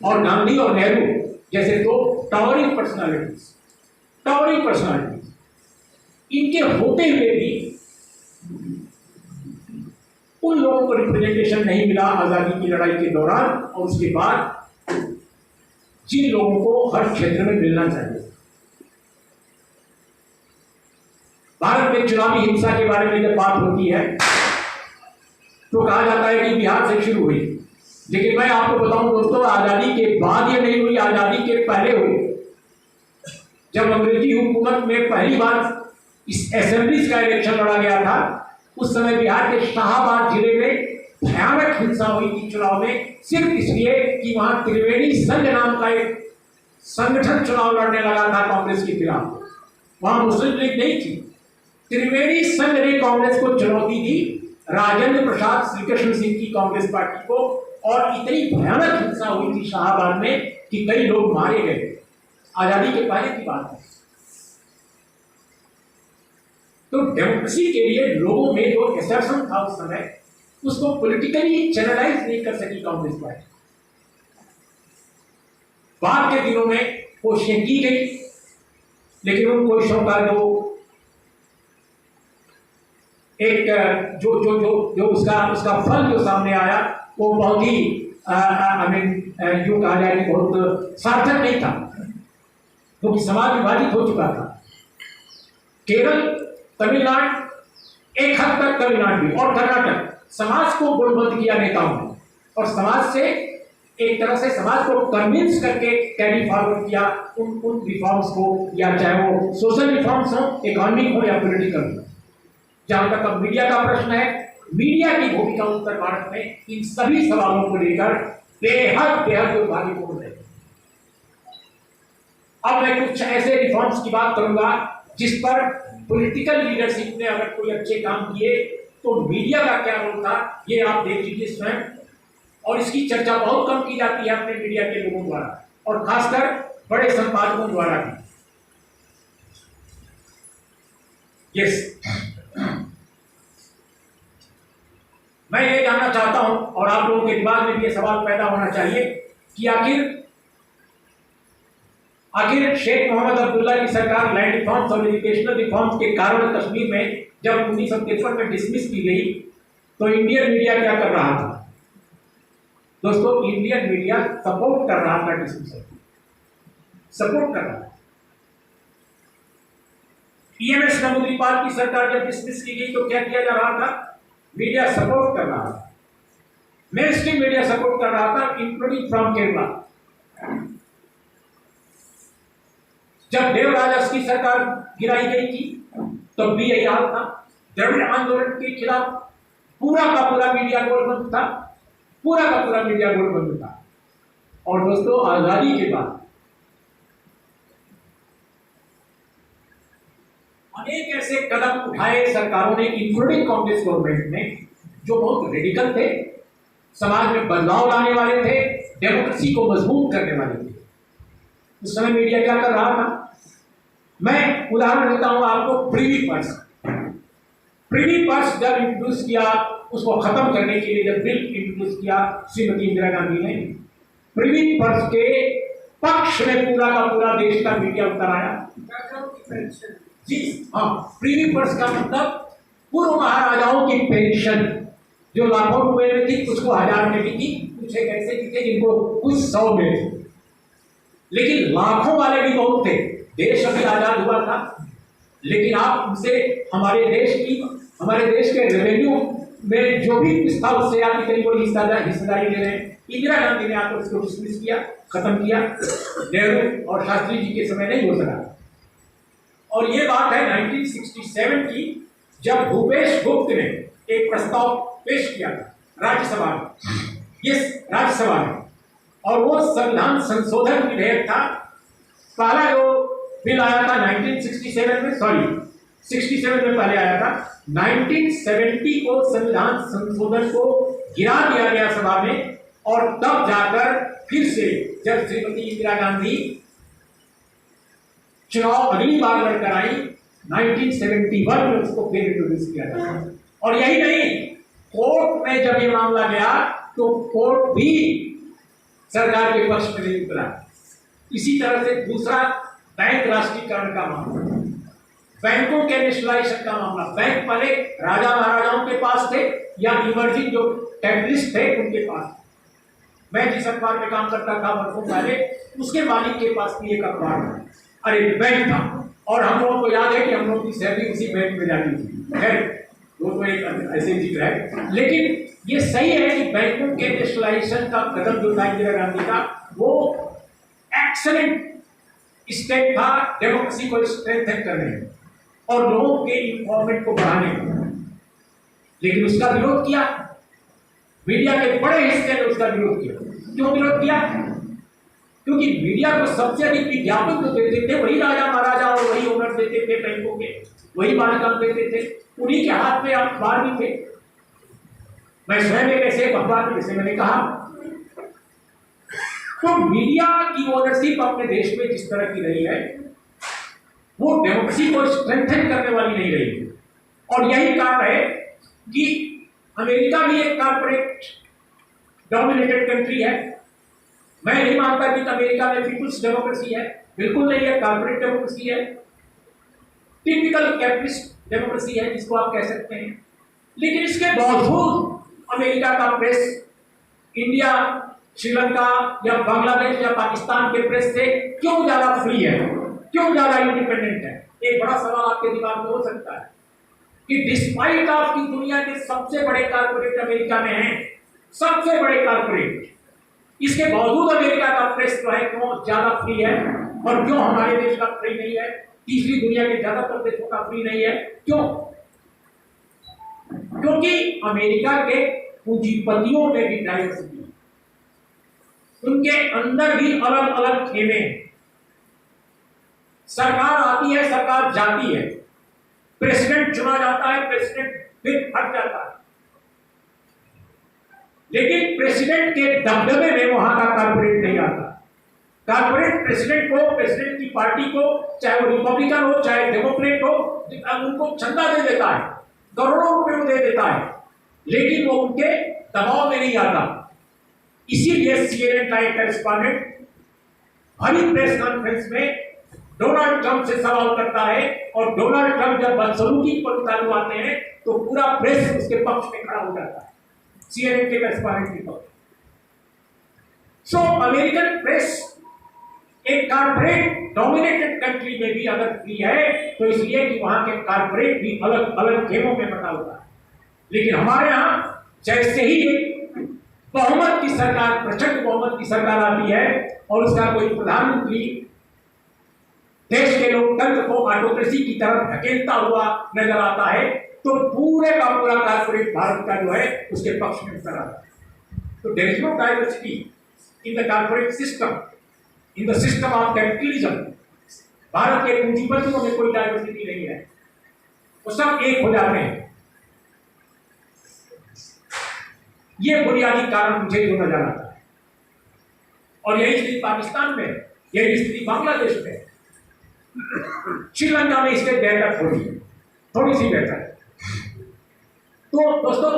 और गांधी और नेहरू जैसे दो टावरिंग पर्सनालिटीज, इनके होते हुए भी उन लोगों को रिप्रेजेंटेशन नहीं मिला आजादी की लड़ाई के दौरान, और उसके बाद जिन लोगों को हर क्षेत्र में मिलना चाहिए। भारत में चुनावी हिंसा के बारे में जब बात होती है तो कहा जाता है कि बिहार से शुरू हुई, लेकिन मैं आपको बताऊं दोस्तों, आजादी के बाद ये नहीं हुई, आजादी के पहले हुई। जब अंग्रेजी हुकूमत में पहली बार इस असेंबलीज का इलेक्शन लड़ा गया था, उस समय बिहार के शाहाबाद जिले में भयानक हिंसा हुई थी चुनाव में, सिर्फ इसलिए कि वहां त्रिवेणी संघ नाम का एक संगठन चुनाव लड़ने लगा था कांग्रेस के खिलाफ। वहां मुस्लिम लीग नहीं थी, त्रिवेणी संघ ने कांग्रेस को चुनौती दी, राजेंद्र प्रसाद श्रीकृष्ण सिंह की कांग्रेस पार्टी को, और इतनी भयानक हिंसा हुई थी शाहाबाद में कि कई लोग मारे गए। आजादी के पहले की बात है। तो डेमोक्रेसी के लिए लोगों में जो एसर्शन था उस समय, उसको पॉलिटिकली चैनलाइज नहीं कर सकी कांग्रेस पार्टी। बाद के दिनों में कोशिशें की गई, लेकिन उन कोशिशों का जो उसका फल जो सामने आया वो बहुत ही यूं कहा जाए कि बहुत सार्थक नहीं था, क्योंकि समाज विभाजित हो चुका था। केरल, तमिलनाडु, एक हद तक तमिलनाडु और कर्नाटक, समाज को गोलबंद किया नेताओं ने, और समाज से एक तरह से समाज को कन्विंस करके कैरी फॉरवर्ड किया उन रिफॉर्म्स को, या चाहे वो सोशल रिफॉर्म्स हो, इकोनॉमिक हो या पॉलिटिकल हो। जहां तक अब मीडिया का प्रश्न है, मीडिया की भूमिका उत्तर भारत में इन सभी सवालों को लेकर बेहद दुर्भाग्यपूर्ण है। अब मैं कुछ ऐसे रिफॉर्म्स की बात करूंगा जिस पर पॉलिटिकल लीडरशिप ने अगर कोई अच्छे काम किए तो मीडिया का क्या रोल था, ये आप देख लीजिए स्वयं। और इसकी चर्चा बहुत कम की जाती है अपने मीडिया के लोगों द्वारा, और खासकर बड़े संपादकों द्वारा भी। यस, मैं ये जानना चाहता हूं, और आप लोगों के दिमाग में भी ये सवाल पैदा होना चाहिए कि आखिर आखिर शेख मोहम्मद अब्दुल्ला की सरकार लैंड रिफॉर्म्स और एजुकेशनल रिफॉर्म्स के कारण कश्मीर में जब 1953 में डिसमिस की गई तो इंडियन मीडिया क्या कर रहा था? दोस्तों, इंडियन मीडिया सपोर्ट कर रहा था डिसमिसल, सपोर्ट कर रहा था। ईएमएस नमूदीपाल की सरकार जब डिसमिस की गई तो क्या किया जा रहा था? मीडिया सपोर्ट कर रहा था, मेन स्ट्रीम मीडिया सपोर्ट कर रहा था, इंक्लूडिंग फ्रॉम केरला। जब देवराजस की सरकार गिराई गई थी तब भी यही हाल था। द्रविड़ आंदोलन के खिलाफ पूरा का पूरा मीडिया गोलबंद था, पूरा का पूरा मीडिया गोलबंद था। और दोस्तों, आजादी के बाद अनेक ऐसे कदम उठाए सरकारों ने, इंक्लूडिंग कांग्रेस गवर्नमेंट ने, जो बहुत रेडिकल थे, समाज में बदलाव लाने वाले थे, डेमोक्रेसी को मजबूत करने वाले थे। उस समय मीडिया क्या कर रहा था? मैं उदाहरण देता हूं आपको। प्रिवी पर्स, प्रिवी पर्स जब इंट्रोड्यूस किया, उसको खत्म करने के लिए जब बिल इंट्रोड्यूस किया श्रीमती इंदिरा गांधी ने, प्रिवी पर्स के पक्ष में पूरा का पूरा देश का मीडिया उतर आया। जी हाँ, प्रिवी पर्स का मतलब पूर्व महाराजाओं की पेंशन जो लाखों रुपए में थी, उसको 1000 में भी थी। कुछ एक ऐसे भी थे जिनको कुछ 100 में थे, लेकिन लाखों वाले भी बहुत थे। देश अभी आजाद हुआ था, लेकिन आप उनसे हमारे देश के रेवेन्यू में जो भी कुछ था उससे आप इतनी बड़ी हिस्सेदारी ले रहे हैं। इंदिरा गांधी ने आकर उसको डिसमिस किया, खत्म किया। नेहरू और शास्त्री जी के समय नहीं हो सका। और ये बात है 1967 की, जब भूपेश गुप्त ने एक प्रस्ताव पेश किया था राज्यसभा में, राज्यसभा में, और वो संविधान संशोधन विधेयक था। पहला जो बिल आया था 1967 में, 67 में पहले आया था। 1970 को संविधान संशोधन को गिरा दिया गया सभा में, और तब जाकर फिर से जब श्रीमती इंदिरा गांधी चुनाव अगली बार लड़कर आई 1971 में, उसको फिर इंट्रोड्यूस किया था। और यही नहीं, कोर्ट में जब ये मामला गया तो कोर्ट भी सरकार के पक्ष में नहीं उतरा। इसी तरह से दूसरा, बैंक राष्ट्रीयकरण का मामला, बैंकों के नेशनलाइजेशन का मामला। बैंक पहले राजा महाराजाओं के पास थे या इमर्जिंग जो कैपिटलिस्ट थे उनके पास थे। मैं जिस अखबार में काम करता था वर्षों पहले, उसके मालिक के पास भी एक अखबार था, अरे बैंक था, और हम लोगों को याद है कि हम लोगों की सैलरी उसी बैंक में जाती थी। खैर, वो तो एक ऐसे जिक्र है, लेकिन ये सही है कि बैंकों के नेशनलाइजेशन का कदम जो था इंदिरा गांधी का, वो एक्सेलेंट स्टेप था डेमोक्रेसी को स्ट्रेंथन करने में और लोगों के इन्वॉल्वमेंट को बढ़ाने में। लेकिन उसका विरोध किया, मीडिया के बड़े हिस्से ने उसका विरोध किया। क्यों विरोध किया? क्योंकि मीडिया को सबसे अधिक विज्ञापन तो देते थे वही राजा महाराजा, और वही ओनर देते थे बैंकों के, वही मालिकान देते थे, उन्हीं के हाथ में अखबार भी थे। मैं स्वयं एक ऐसे अखबार में, जैसे मैंने कहा, तो मीडिया की ओनरशिप अपने देश में जिस तरह की रही है, वो डेमोक्रेसी को स्ट्रेंथन करने वाली नहीं रही। और यही कारण है कि अमेरिका भी एक कॉर्पोरेट डोमिनेटेड कंट्री है। मैं नहीं मानता कि अमेरिका में पीपुल्स डेमोक्रेसी है, बिल्कुल नहीं है, कॉर्पोरेट डेमोक्रेसी है, टिपिकल कैपिटलिस्ट डेमोक्रेसी है जिसको आप कह सकते हैं। लेकिन इसके बावजूद अमेरिका का प्रेस इंडिया, श्रीलंका या बांग्लादेश या पाकिस्तान के प्रेस से क्यों ज्यादा फ्री है, क्यों ज्यादा इंडिपेंडेंट है? एक बड़ा सवाल आपके दिमाग में हो सकता है कि डिस्पाइट ऑफ की दुनिया के सबसे बड़े कॉर्पोरेट अमेरिका में हैं, सबसे बड़े कॉर्पोरेट, इसके बावजूद अमेरिका का प्रेस जो है क्यों ज्यादा फ्री है, और क्यों हमारे देश का फ्री नहीं है, तीसरी दुनिया के ज्यादातर देशों का फ्री नहीं है? क्यों? क्योंकि अमेरिका के पूंजीपतियों में भी डाइवर्सिटी, उनके अंदर भी अलग अलग खेमे। सरकार आती है, सरकार जाती है, प्रेसिडेंट चुना जाता है, प्रेसिडेंट फिर हट जाता है, लेकिन प्रेसिडेंट के दबदबे में वहां का कॉर्पोरेट नहीं आता। कॉर्पोरेट प्रेसिडेंट को, प्रेसिडेंट की पार्टी को, चाहे वो रिपब्लिकन हो चाहे डेमोक्रेट हो, उनको चंदा दे देता है, करोड़ों रुपए दे देता है, लेकिन वो उनके दबाव में नहीं आता। इसीलिए CNN का एक करेस्पॉन्डेंट भरी प्रेस कॉन्फ्रेंस में डोनाल्ड ट्रंप से सवाल करता है, और डोनाल्ड ट्रंप जब बदसलूकी पर उतारू आते हैं तो पूरा प्रेस उसके पक्ष में खड़ा हो जाता है, CNN के करेस्पॉन्डेंट के पक्ष। सो अमेरिकन प्रेस एक कारपोरेट डोमिनेटेड कंट्री में भी अगर फ्री है तो इसलिए कि वहां के कारपोरेट भी अलग अलग गेमों में बटा हुआ है। लेकिन हमारे यहाँ जैसे ही बहुमत की सरकार, प्रचंड बहुमत की सरकार आती है और उसका कोई प्रधानमंत्री देश के लोकतंत्र को ऑटोक्रेसी की तरफ धकेलता हुआ नजर आता है, तो पूरे का पूरा कारपोरेट भारत का जो है उसके पक्ष में नजर आता है। तो there is no diversity in the corporate system, in the system of capitalism. Bharat के पूंजीपतियों में कोई डाइवर्सिटी नहीं है, वो सब एक हो जाते हैं। ये बुनियादी कारण मुझे जो नजर आता है, और यही स्थिति पाकिस्तान में, यही स्थिति बांग्लादेश में, श्रीलंका में इससे बेहतर थोड़ी सी बेहतर है। तो दोस्तों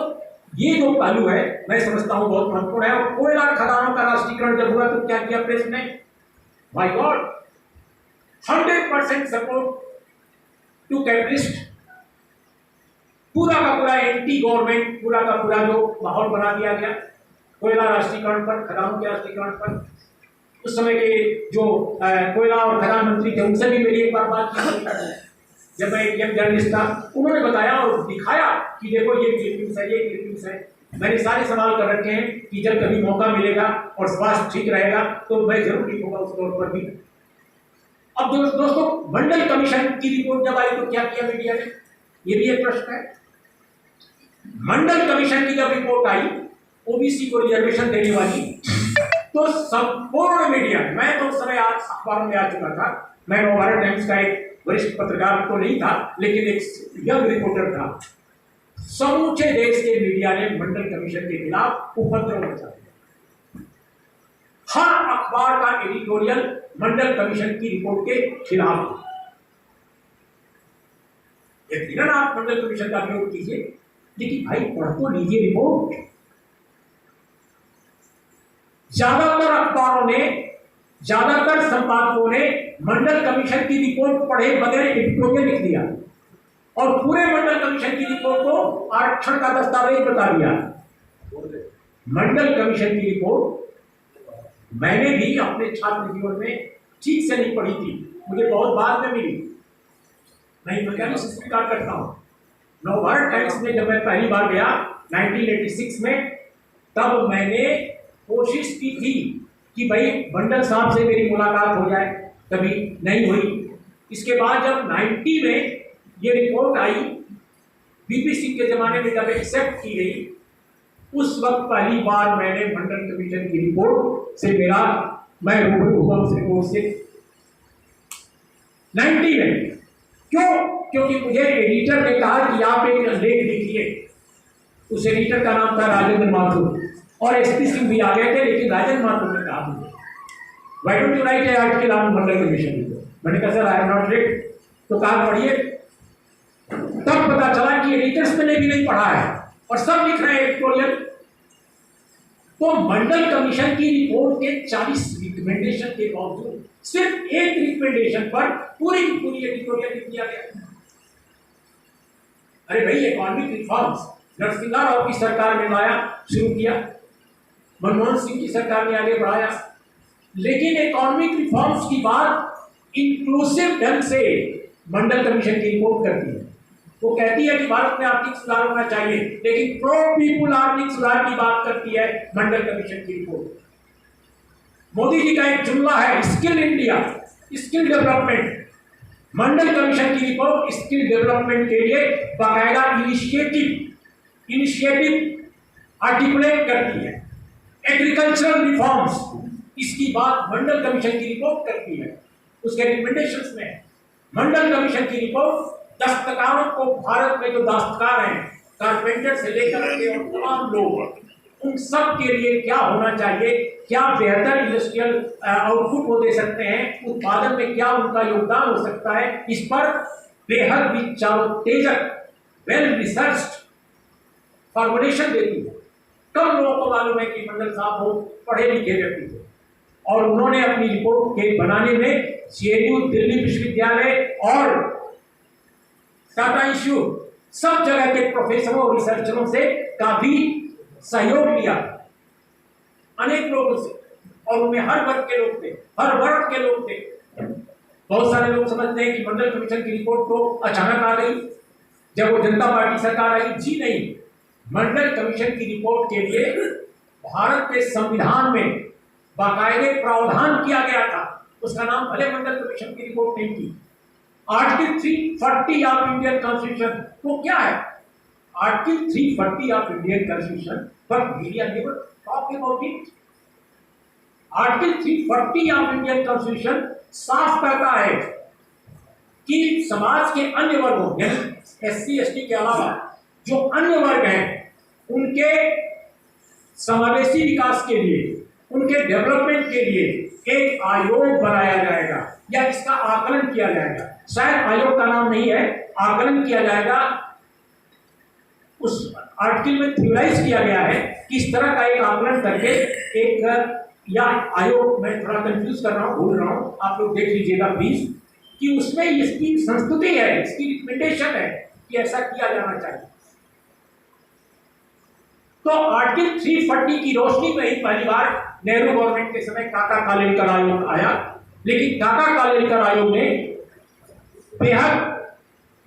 ये जो पहलू है मैं समझता हूं बहुत महत्वपूर्ण है। और कोयला खदानों का राष्ट्रीयकरण जब हुआ तो क्या किया प्रेस ने? My god, 100% support to capitalist, पूरा का पूरा एंटी गवर्नमेंट, पूरा का पूरा जो माहौल बना दिया गया कोयला राष्ट्रीयकरण पर, खदानों के राष्ट्रीयकरण पर। उस समय के जो कोयला और खदान मंत्री थे उनसे भी मेरी एक बार बात की, जब मैं एक यंग जर्नलिस्ट था, उन्होंने बताया और दिखाया कि देखो ये क्लिपिंग्स है, ये क्लिपिंग्स है। मैंने सारे सवाल कर रखे हैं कि जब कभी मौका मिलेगा और स्वास्थ्य ठीक रहेगा तो मैं जरूर लिखूंगा उस तौर पर भी। अब दोस्तों मंडल कमीशन की रिपोर्ट जब आई तो क्या किया मीडिया ने? ये भी एक प्रश्न है। मंडल कमीशन की जब रिपोर्ट आई ओबीसी को रिजर्वेशन देने वाली, तो संपूर्ण मीडिया, मैं तो उस समय अखबारों में आ चुका था, मैं नवभारत टाइम्स का एक वरिष्ठ पत्रकार तो नहीं था लेकिन एक यंग रिपोर्टर था, समूचे देश के मीडिया ने मंडल कमीशन के खिलाफ उपद्रव मचा दिया। हर अखबार का एडिटोरियल मंडल कमीशन की रिपोर्ट के खिलाफ। यकीनन आप मंडल कमीशन का विरोध कीजिए, लेकिन भाई पढ़ तो लीजिए रिपोर्ट। ज्यादातर अखबारों ने, ज्यादातर संपादकों ने मंडल कमीशन की रिपोर्ट पढ़े बगैर एडिटोरियल लिख दिया और पूरे मंडल कमीशन की रिपोर्ट को आरक्षण का दस्तावेज बता दिया। मंडल कमीशन की रिपोर्ट मैंने भी अपने छात्र जीवन में ठीक से नहीं पढ़ी थी, मुझे बहुत बाद में मिली। मैं वैज्ञानिक स्वीकार करता हूँ। नवभारत टाइम्स में जब मैं पहली बार गया 1986 में, तब मैंने कोशिश की थी कि भाई मंडल साहब से मेरी मुलाकात हो जाए, कभी नहीं हुई। इसके बाद जब 90 में ये रिपोर्ट आई, बीपी सिंह के जमाने में जब एक्सेप्ट की गई, उस वक्त पहली बार मैंने मंडल कमीशन की रिपोर्ट से मैं रूबरू हुआ उस रिपोर्ट से 90 में। क्यों? क्योंकि मुझे एडिटर ने कहा कि आप एक लेख लिखिए। उस एडिटर का नाम था राजेंद्र माथुर, और एसपी सिंह भी आ गए थे, लेकिन राजेंद्र माथुर ने कहा मुझे, why don't you right A article on Mandal commission? मैंने कहा sir I am not red. तो कहा पढ़िए। तब पता चला कि एडिटर्स ने भी नहीं पढ़ा है और सब लिख रहे हैं एडिटोरियल। तो मंडल कमीशन की रिपोर्ट के 40 रिकमेंडेशन के बावजूद सिर्फ एक रिकमेंडेशन पर पूरी की पूरी एडिटोरियल लिख दिया गया। अरे भाई, इकोनॉमिक रिफॉर्म्स नरसिंह राव की सरकार ने लाया, शुरू किया, मनमोहन सिंह की सरकार ने आगे बढ़ाया, लेकिन इकोनॉमिक रिफॉर्म्स की बात इंक्लूसिव ढंग से मंडल कमीशन की रिपोर्ट करती है। वो कहती है कि भारत में आर्थिक सुधार होना चाहिए, लेकिन प्रो पीपुल आर्थिक सुधार की बात करती है मंडल कमीशन की रिपोर्ट। मोदी जी का एक जुमला है, स्किल इंडिया, स्किल डेवलपमेंट। मंडल कमीशन की रिपोर्ट स्किल डेवलपमेंट के लिए बाकायदा इनिशिएटिव आर्टिकुलेट करती है। एग्रीकल्चरल रिफॉर्म्स, इसकी बात मंडल कमीशन की रिपोर्ट करती है। उसके रिकमेंडेशंस में मंडल कमीशन की रिपोर्ट दस्तकारों को, भारत में जो दस्तकार हैं, कारपेंटर से लेकर के और तमाम लोग, उन सब के लिए क्या होना चाहिए, क्या बेहतर इंडस्ट्रियल आउटपुट वो दे सकते हैं, उत्पादन में क्या उनका योगदान हो सकता है, इस पर बेहद विचारोत्तेजक वेल रिसर्च्ड फॉर्मुलेशन देती है। कम लोगों को मालूम है कि मंडल साहब वो पढ़े लिखे व्यक्ति थे। और उन्होंने अपनी रिपोर्ट के बनाने में जेएनयू, दिल्ली विश्वविद्यालय और टाटा इंस्टीट्यूट सब जगह के प्रोफेसरों और रिसर्चरों से काफी सहयोग लिया, अनेक लोगों से, और उनमें हर वर्ग के लोग थे, हर वर्ग के लोग थे। बहुत सारे लोग समझते हैं कि मंडल कमीशन की रिपोर्ट तो अचानक आ गई जब वो जनता पार्टी सरकार आई। जी नहीं, मंडल कमीशन की रिपोर्ट के लिए भारत के संविधान में बाकायदे प्रावधान किया गया था। उसका नाम भले मंडल कमीशन की रिपोर्ट नहीं थी। आर्टिकल 340 ऑफ इंडियन कॉन्स्टिट्यूशन वो क्या है? Article 340 of Indian constitution, but media never talk about it. Article 340 of Indian constitution साफ कहता है कि समाज के अन्य वर्गों, एससी एसटी के अलावा जो अन्य वर्ग हैं, उनके समावेशी विकास के लिए, उनके डेवलपमेंट के लिए एक आयोग बनाया जाएगा या इसका आकलन किया जाएगा। शायद आयोग का नाम नहीं है, आकलन किया जाएगा। उस आर्टिकल में थ्योराइज किया गया है कि इस तरह का एक आकलन करके एक या आयोग, मैं थोड़ा कंफ्यूज कर रहा हूँ, भूल रहा हूँ, आप लोग देख लीजिएगा प्लीज, कि उसमें इसकी संस्तुति है, इसकी रिकमेंडेशन है कि ऐसा किया जाना चाहिए। तो आर्टिकल 340 की रोशनी में ही पहली बार नेहरू गवर्नमेंट के समय काका कालेलकर आयोग आया, लेकिन काका कालेलकर आयोग ने बेहद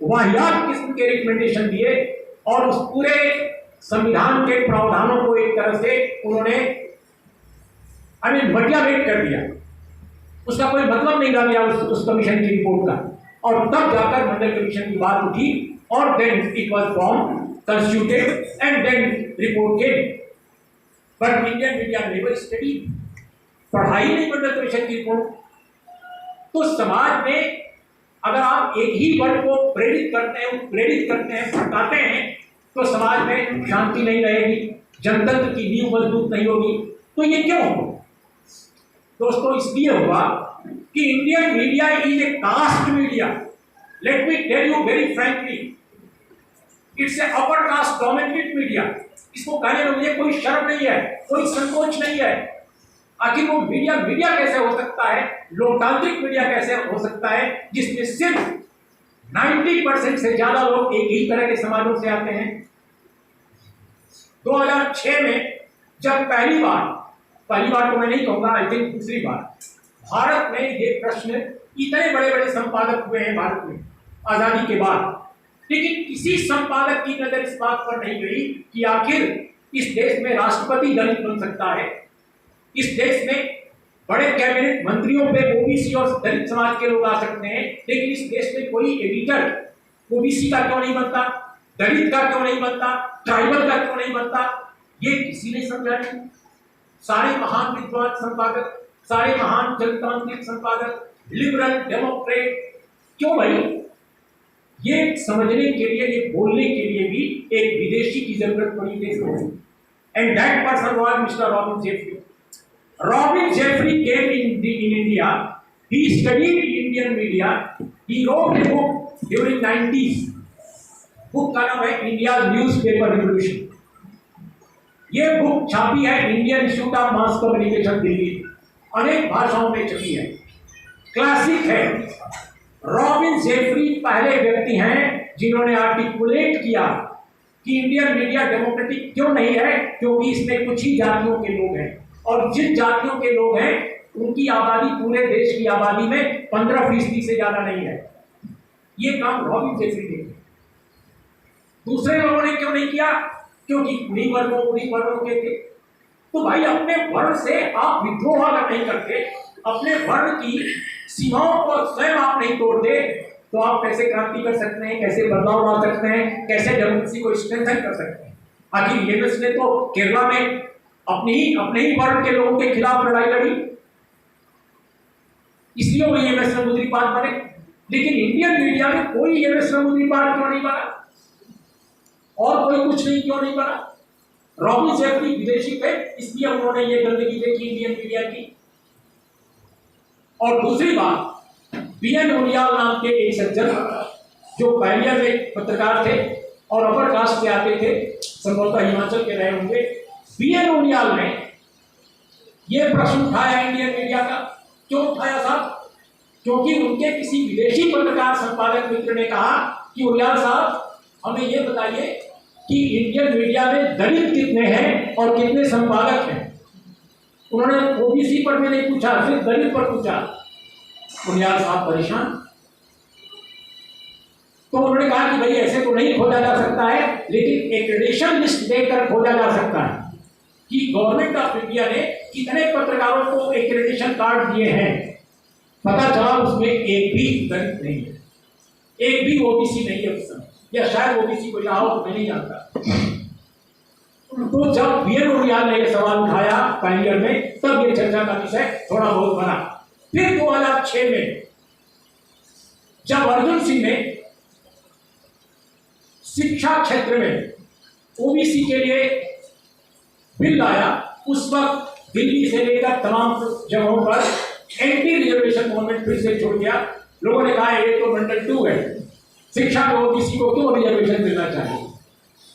वाहियात किस्म के रिकमेंडेशन दिए और उस पूरे संविधान के प्रावधानों को एक तरह से उन्होंने मटियामेट कर दिया। उसका कोई मतलब नहीं रह गया उस कमीशन की रिपोर्ट का। और तब जाकर मंडल कमीशन की बात उठी और then it was form, constituted and then report came. But Indian media never study, पढ़ाई नहीं मंडल कमीशन की रिपोर्ट। तो समाज में अगर आप एक ही वर्ड को प्रेरित करते हैं, भटकाते हैं, तो समाज में शांति नहीं रहेगी, जनतंत्र की नींव मजबूत नहीं होगी। तो ये क्यों हो दोस्तों? इसलिए हुआ कि Indian media is a caste media. Let me tell you very frankly, it's a upper caste dominated media. इसको कहने में मुझे कोई शर्म नहीं है, कोई संकोच नहीं है। आखिर वो मीडिया कैसे हो सकता है, लोकतांत्रिक मीडिया कैसे हो सकता है जिसमें सिर्फ 90% से ज्यादा लोग एक ही तरह के समाजों से आते हैं। 2006 में जब पहली बार तो मैं नहीं कहूंगा, आई थिंक दूसरी बार भारत में ये प्रश्न, इतने बड़े बड़े संपादक हुए हैं भारत में आजादी के बाद, लेकिन किसी संपादक की नजर इस बात पर नहीं गई कि आखिर इस देश में राष्ट्रपति दलित बन सकता है, इस देश में बड़े कैबिनेट मंत्रियों पे ओबीसी और दलित समाज के लोग आ सकते हैं, लेकिन इस देश में कोई एडिटर ओबीसी का क्यों नहीं बनता, दलित का क्यों नहीं बनता, ट्राइबल का क्यों नहीं बनता? ये किसी ने समझा नहीं। सारे महान विद्वान संपादक, सारे महान जनतांत्रिक संपादक, लिबरल डेमोक्रेट, क्यों भाई? ये समझने के लिए, ये बोलने के लिए भी एक विदेशी की जरूरत पड़ी देश में। And that person was mister Robin Jeffrey. Robin Jeffrey came in India, he studied Indian media, he wrote a book during 90s। Book का नाम है इंडिया न्यूज़पेपर रिवॉल्यूशन। ये बुक छापी है Indian institute of mass communication Delhi, अनेक भाषाओं में छपी है, क्लासिक है। रॉबिन जेफरी पहले व्यक्ति हैं जिन्होंने आर्टिकुलेट किया कि इंडियन मीडिया डेमोक्रेटिक क्यों नहीं है, क्योंकि इसमें कुछ ही जातियों के लोग हैं, और जिन जातियों के लोग हैं उनकी आबादी पूरे देश की आबादी में 15% से ज्यादा नहीं है। ये काम रॉबिन जेफरी ने किया। दूसरे लोगों ने क्यों नहीं किया? क्योंकि उन्हीं वर्गों के थे। तो भाई अपने वर्ण से आप विद्रोह अगर नहीं करते, अपने वर्ण की सीमाओं को स्वयं आप नहीं तोड़ते, तो आप कैसे क्रांति कर सकते हैं, कैसे बदलाव ला सकते हैं, कैसे डेमोक्रेसी को स्ट्रेंथन कर सकते हैं? आखिर ईएमएस ने तो केरला में अपने ही वर्ण के लोगों के खिलाफ लड़ाई लड़ी, इसलिए वो ईएमएस नमूद्रीपाद बने। लेकिन इंडियन मीडिया में कोई ईएमएस नमूद्रीपाद क्यों नहीं बना, और कोई कुछ नहीं क्यों नहीं बना? रॉबिन जेफरी विदेशी थे, इसलिए उन्होंने ये गंदगी देखी इंडियन मीडिया की। और दूसरी बात, बीएन उनियाल नाम के एक सज्जन जो पहले में पत्रकार थे और अपर कास्ट से आते थे, संभवतः हिमाचल के रहे होंगे, बीएन उनियाल ने ये प्रश्न उठाया इंडियन मीडिया का। क्यों उठाया साहब? क्योंकि उनके किसी विदेशी पत्रकार संपादक मित्र ने कहा कि उरियाल साहब हमें ये बताइए कि इंडियन मीडिया में दलित कितने हैं और कितने संपादक हैं। उन्होंने ओबीसी पर भी नहीं पूछा, सिर्फ दलित पर पूछा। उरियाल साहब परेशान। तो उन्होंने कहा कि भाई ऐसे तो नहीं खोजा जा सकता है, लेकिन एक्रेडिटेशन लिस्ट देकर खोजा जा सकता है कि गवर्नमेंट ऑफ इंडिया ने कितने पत्रकारों को एक्रेडिटेशन कार्ड दिए हैं। पता चला उसमें एक भी दलित नहीं है, एक भी ओबीसी नहीं है उस समय, या शायद ओबीसी कोई रहा हो, मैं नहीं जानता। तो जब वीएन उरियाल ने यह सवाल उठाया पायनियर में, तब ये चर्चा का विषय थोड़ा बहुत बना। फिर 2006 में जब अर्जुन सिंह ने शिक्षा क्षेत्र में ओबीसी के लिए बिल लाया, उस वक्त दिल्ली से लेकर तमाम जगहों पर एंटी रिजर्वेशन मूवमेंट फिर से छोड़ दिया। लोगों ने कहा ये तो मंडल 2 है, शिक्षा में ओबीसी को क्यों रिजर्वेशन मिलना चाहिए।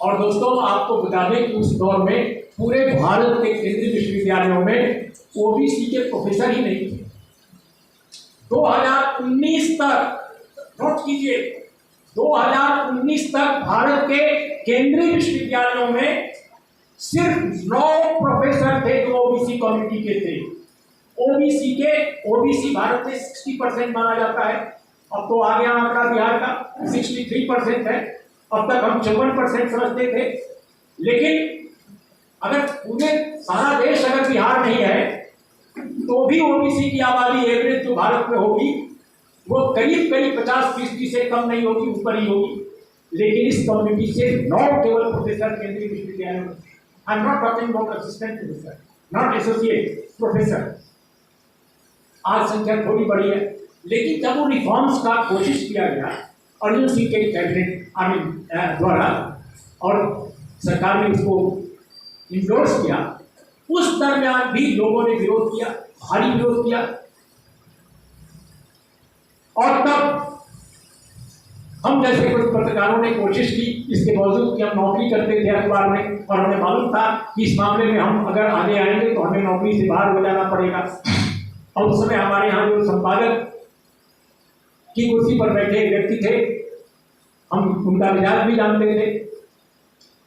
और दोस्तों आपको बता दें कि उस दौर में पूरे भारत के केंद्रीय विश्वविद्यालयों में ओबीसी के प्रोफेसर ही नहीं थे। 2019 तक, नोट कीजिए, 2019 तक भारत के केंद्रीय विश्वविद्यालयों में सिर्फ 9 प्रोफेसर थे जो ओबीसी कम्युनिटी के थे। ओबीसी भारत में 60% माना जाता है। अब तो आ गया आंकड़ा बिहार का 63% है। अब तक हम 54% समझते थे, लेकिन अगर पूरे सारा देश अगर बिहार नहीं है तो भी ओबीसी की आबादी एवरेज जो भारत में होगी वो करीब 50% से कम नहीं होगी, ऊपर ही होगी। लेकिन इस कम्युनिटी से 9 केवल प्रोफेसर केंद्रीय विश्वविद्यालय में, I am not talking about assistant professor, not associate professor. आज संख्या थोड़ी बढ़ी है, लेकिन जब वो रिफॉर्म्स का कोशिश किया गया अर्जुन सिंह के कैबिनेट द्वारा और सरकार ने उसको इंडोर्स किया, उस दरमियान भी लोगों ने विरोध किया, भारी विरोध किया। और तब हम जैसे कुछ पत्रकारों ने कोशिश की, इसके बावजूद कि हम नौकरी करते थे अखबार में और हमें मालूम था कि इस मामले में हम अगर आगे आएंगे तो हमें नौकरी से बाहर हो जाना पड़ेगा। और उस समय हमारे यहाँ जो संपादक की कुर्सी पर बैठे एक व्यक्ति थे, हम उनका मिजाज भी जानते थे।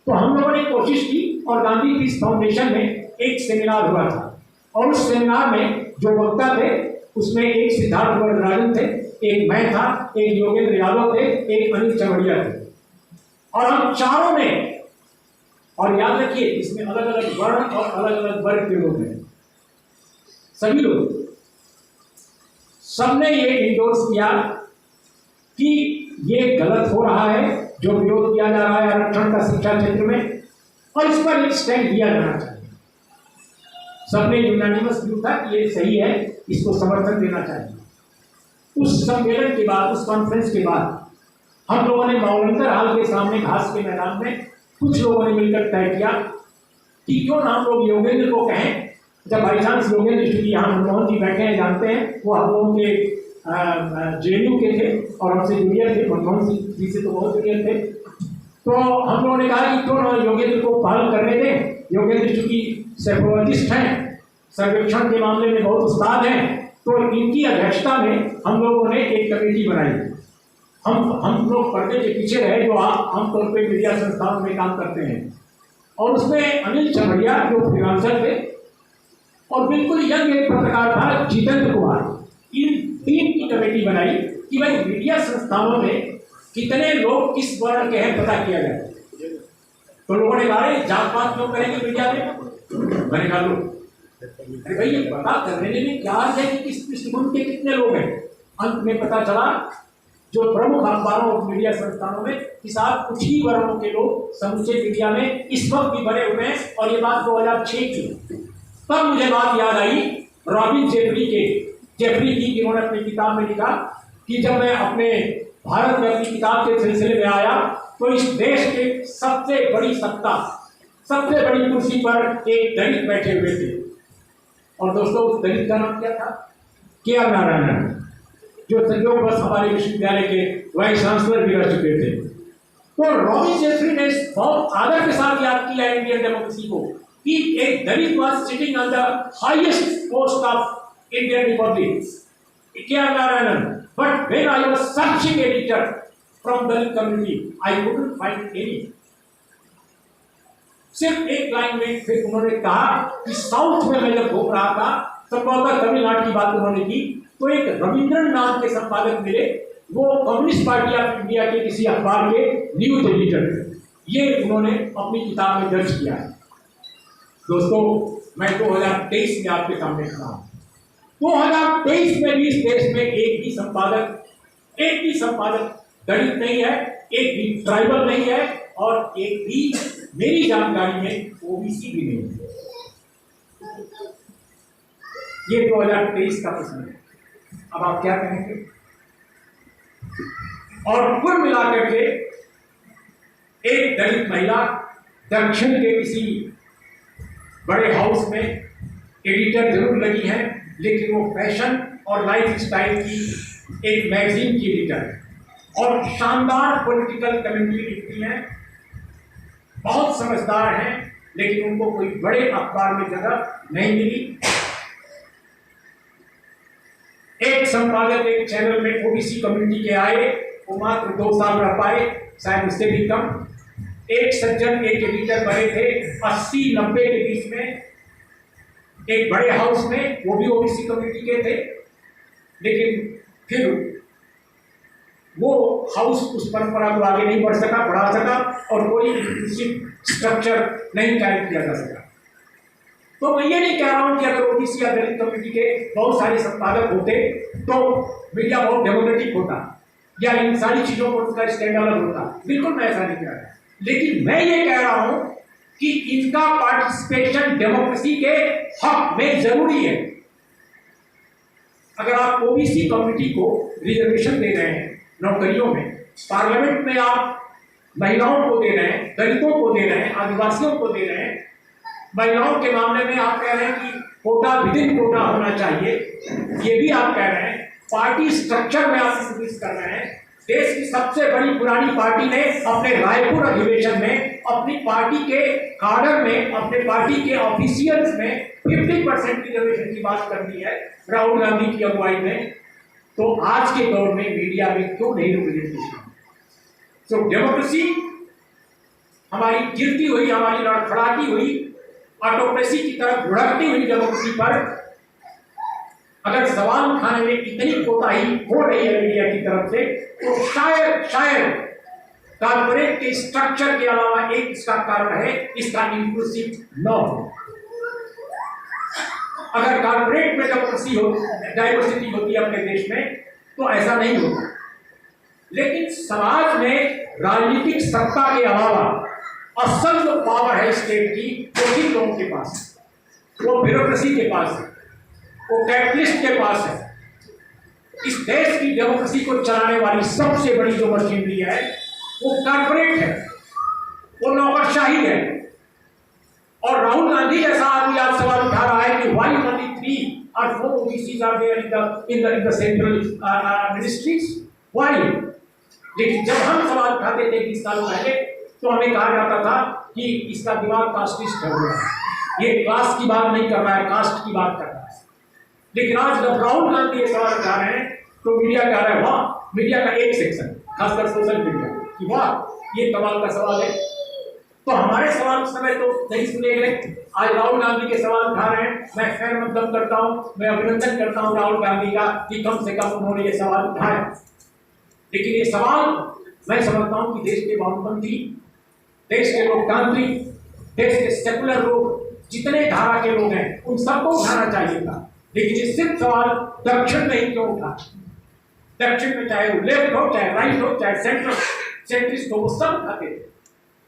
तो हम लोगों ने कोशिश की और गांधी पीस फाउंडेशन में एक सेमिनार हुआ था, और उस सेमिनार में जो वक्ता थे उसमें एक सिद्धार्थ वरदराजन थे, एक मैं था, एक योगेंद्र यादव थे, एक अनिल चमड़िया थे। और हम चारों में, और याद रखिए इसमें अलग अलग वर्ण और अलग अलग वर्ग के लोग हैं, सभी लोग, सबने ये इंडोर्स किया कि ये गलत हो रहा है जो विरोध किया जा रहा है आरक्षण का शिक्षा क्षेत्र में, और इस पर एक स्टैंड लिया जाना चाहिए। सबने यूनानिमस व्यू था कि ये सही है, इसको समर्थन देना चाहिए। उस सम्मेलन के बाद, उस कॉन्फ्रेंस के बाद हम लोगों ने मौलंकर हाल के सामने घास के मैदान में कुछ लोगों ने मिलकर तय किया कि क्यों ना हम लोग योगेंद्र को कहें। जब बाई चांस योगेंद्र जी यहाँ मनमोहन जी बैठे हैं, जानते हैं, वो हम लोगों के जेएनयू के थे और हमसे जूनियर थे, मनमोहन सिंह जी से तो बहुत जूनियर थे। तो हम लोगों ने कहा कि क्यों ना योगेंद्र को पहल करने दें। योगेंद्र चूंकि सेफोलॉजिस्ट हैं, सर्वेक्षण के मामले में बहुत उस्ताद हैं, तो इनकी अध्यक्षता में हम लोगों ने एक कमेटी बनाई। हम लोग पर्दे के पीछे रहे जो आमतौर पर मीडिया संस्थानों में काम करते हैं, और उसमें अनिल चमड़िया जो फ्रीलांसर थे और बिल्कुल यंग एक पत्रकार था जितेंद्र कुमार, इन 3 की कमेटी बनाई कि भाई मीडिया संस्थानों में कितने लोग किस वर्ण के हैं पता किया जाए। तो लोगों ने कहा जात पात क्यों करेंगे मीडिया में। मैंने कहा लो अरे भाई ये पता करने में क्या है कि किस पृष्ठभूमि के कितने लोग हैं। अंत में पता चला जो प्रमुख अखबारों और मीडिया संस्थानों में कि साथ कुछ ही वर्णों के लोग समूचे मीडिया में इस वक्त भी भरे हुए हैं। और ये बात 2006 की। तब मुझे बात याद आई रॉबिन जेफरी की, जिन्होंने अपनी किताब में लिखा कि जब मैं अपने भारत में अपनी किताब के सिलसिले में आया तो इस देश के सबसे बड़ी सत्ता, सबसे बड़ी कुर्सी पर एक दलित बैठे हुए थे। और दोस्तों उस दलित का नाम क्या था? के.आर. नारायणन, जो संयोग बस हमारे विश्वविद्यालय के वाइस चांसलर भी रह चुके थे। तो रॉबिन जेफरी ने बहुत आदर के साथ याद किया इंडियन डेमोक्रेसी को कि एक दलित was sitting on the highest post of Indian Republic, K.R. Narayanan. But when I was searching editor from Dalit community, I couldn't find any. सिर्फ एक लाइन में फिर उन्होंने कहा कि साउथ में मैं जब घूम रहा था, संभवतः तमिलनाडु की बात उन्होंने की, तो एक रविंद्रन नाम के संपादक मिले, वो कम्युनिस्ट पार्टी ऑफ इंडिया के किसी अखबार के न्यूज एडिटर थे। ये उन्होंने अपनी किताब में दर्ज किया है। दोस्तों, मैं 2023 में आपके सामने खड़ा हूं। 2023 में भी इस देश में एक भी संपादक दलित नहीं है, एक भी ट्राइबल नहीं है, और एक भी मेरी जानकारी में ओबीसी भी नहीं है। ये 2023 का प्रश्न है। अब आप क्या कहेंगे? और कुल मिलाकर के एक दलित महिला दक्षिण के किसी बड़े हाउस में एडिटर जरूर लगी है, लेकिन वो फैशन और लाइफ स्टाइल की एक मैगजीन की एडिटर है, और शानदार पॉलिटिकल कमेंट्री लिखती हैं, बहुत समझदार हैं, लेकिन उनको कोई बड़े अखबार में जगह नहीं मिली। एक संपादक एक चैनल में ओबीसी कम्युनिटी के आए, वो मात्र 2 साल रह पाए, शायद उससे भी कम। एक सज्जन एक एडिटर बने थे 80-90 के बीच में, एक बड़े हाउस में, वो भी ओबीसी कम्युनिटी के थे, लेकिन फिर वो हाउस उस परंपरा को आगे नहीं बढ़ सका, बढ़ा सका, और कोई स्ट्रक्चर नहीं कायम किया जा सका। तो मैं ये नहीं कह रहा हूं कि अगर ओबीसी या दलित कम्युनिटी के बहुत सारे संपादक होते तो मीडिया बहुत डेमोक्रेटिक होता, या इन सारी चीजों को उसका स्टैंडर्ड होता। बिल्कुल मैं ऐसा नहीं कह रहा, लेकिन मैं ये कह रहा हूं कि इनका पार्टिसिपेशन डेमोक्रेसी के हक में जरूरी है। अगर आप ओबीसी कम्युनिटी को रिजर्वेशन दे रहे हैं नौकरियों में, पार्लियामेंट में आप महिलाओं को दे रहे हैं, दलितों को दे रहे हैं, आदिवासियों को दे रहे हैं, महिलाओं के मामले में आप कह रहे हैं कि कोटा विदिन कोटा होना चाहिए, ये भी आप कह रहे हैं, पार्टी स्ट्रक्चर में आप इंक्रीज कर रहे हैं। देश की सबसे बड़ी पुरानी पार्टी ने अपने रायपुर अधिवेशन में अपनी पार्टी के कार्डर में, अपने पार्टी के ऑफिशियल्स में 50% रिजर्वेशन की बात कर दी है राहुल गांधी की अगुवाई में। तो आज के दौर में मीडिया में क्यों नहीं रिप्रेजेंटेशन? सो डेमोक्रेसी हमारी गिरती हुई, हमारी लड़खड़ाती हुई, ऑटोक्रेसी की तरफ भुड़कती हुई डेमोक्रेसी पर अगर सवाल उठाने में इतनी कोताही हो रही है मीडिया की तरफ से, तो शायद कॉर्पोरेट के स्ट्रक्चर के अलावा एक इसका कारण है, इसका इंक्लूसिव न हो। अगर कॉर्पोरेट में डेमोक्रेसी हो, डाइवर्सिटी होती है अपने देश में, तो ऐसा नहीं होता। लेकिन समाज में राजनीतिक सत्ता के अलावा असल जो पावर है स्टेट की, वो किन लोगों के पास है? वो ब्यूरोक्रेसी के पास है, वो कैपिटलिस्ट के पास है। इस देश की डेमोक्रेसी को चलाने वाली सबसे बड़ी जो मशीनरी है वो कॉर्पोरेट है, वो नौकरशाही है। और राहुल गांधी जैसा आदमी आज सवाल उठा रहा है कि why only 3 or 4 OBCs are there in the central ministries, why? लेकिन जब हम सवाल उठाते थे 20 साल पहले, तो हमें कहा जाता था कि इसका दिमाग कास्टिस्ट हो गया, ये क्लास की बात नहीं कर रहा है, कास्ट की बात कर रहा है। लेकिन आज जब राहुल गांधी ये सवाल उठा रहे हैं, तो मीडिया कह रहा है वाह, मीडिया का एक सेक्शन, खासकर सोशल मीडिया, कि वाह ये कमाल का सवाल है। तो हमारे सवाल उस समय तो नहीं सुने गए, आज राहुल गांधी के सवाल उठा रहे हैं। मैं खैर मकदम करता हूँ, मैं अभिनंदन करता हूँ राहुल गांधी का कि कम से कम उन्होंने ये सवाल उठाया। लेकिन ये सवाल मैं समझता हूँ कि देश के वामपंथी, देश के लोकतांत्रिक, देश के सेकुलर लोग, जितने धारा के लोग हैं, उन सबको उठाना चाहिए था। लेकिन ये सिर्फ सवाल दक्षिण में ही क्यों उठा? दक्षिण में चाहे वो लेफ्ट हो, चाहे राइट हो, चाहे सेंट्रिस्ट हो, वो सब उठाते थे।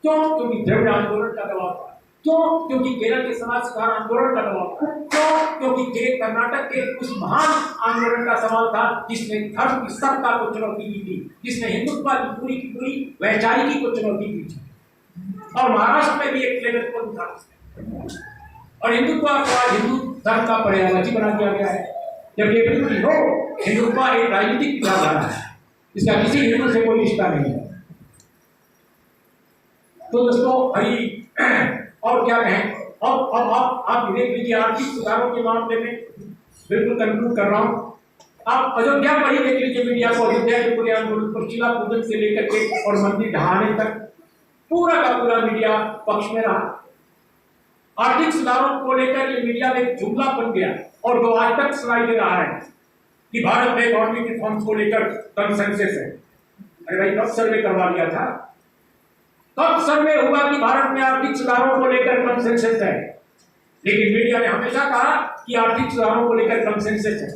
क्यों? क्योंकि द्रविड़ आंदोलन का दबाव था। क्यों? क्योंकि केरल के समाज सुधार आंदोलन का दबाव था। क्यों? क्योंकि कर्नाटक के उस महान आंदोलन का सवाल था जिसने धर्म की सत्ता को चुनौती दी थी, जिसने हिंदुत्व की पूरी वैचारिकी को चुनौती दी थी। और महाराष्ट्र में भी एक लेवल पर उठा, और हिंदुत्व को आज हिंदू धर्म का पर्यायवाची बना दिया गया है, जबकि एवरीबॉडी नो हिंदुत्व एक राजनीतिक विचारधारा है, इसका किसी हिंदू से कोई रिश्ता नहीं है। तो दोस्तों, और क्या कहें, अब आप धीरे धीरे आर्थिक सुधारों के मामले में बिल्कुल कंक्लूड कर रहा हूं। आप अयोध्या पर ही देख लीजिए मीडिया को, अयोध्या के पूरे आंदोलन पर शिला पूजन से लेकर के और मंदिर ढहाने तक पूरा का पूरा मीडिया पक्ष में रहा। आर्थिक सुधारों को लेकर ये मीडिया में एक जुमला बन गया और जो आज तक सुनाई दे रहा है कि भारत में इकोनॉमिक रिफॉर्म्स को लेकर कंसेंसस है। अरे भाई कब सर्वे करवा लिया था? कब सर्वे हुआ कि भारत में आर्थिक सुधारों को लेकर कंसेंसस है? लेकिन मीडिया ने हमेशा कहा कि आर्थिक सुधारों को लेकर कंसेंसस है।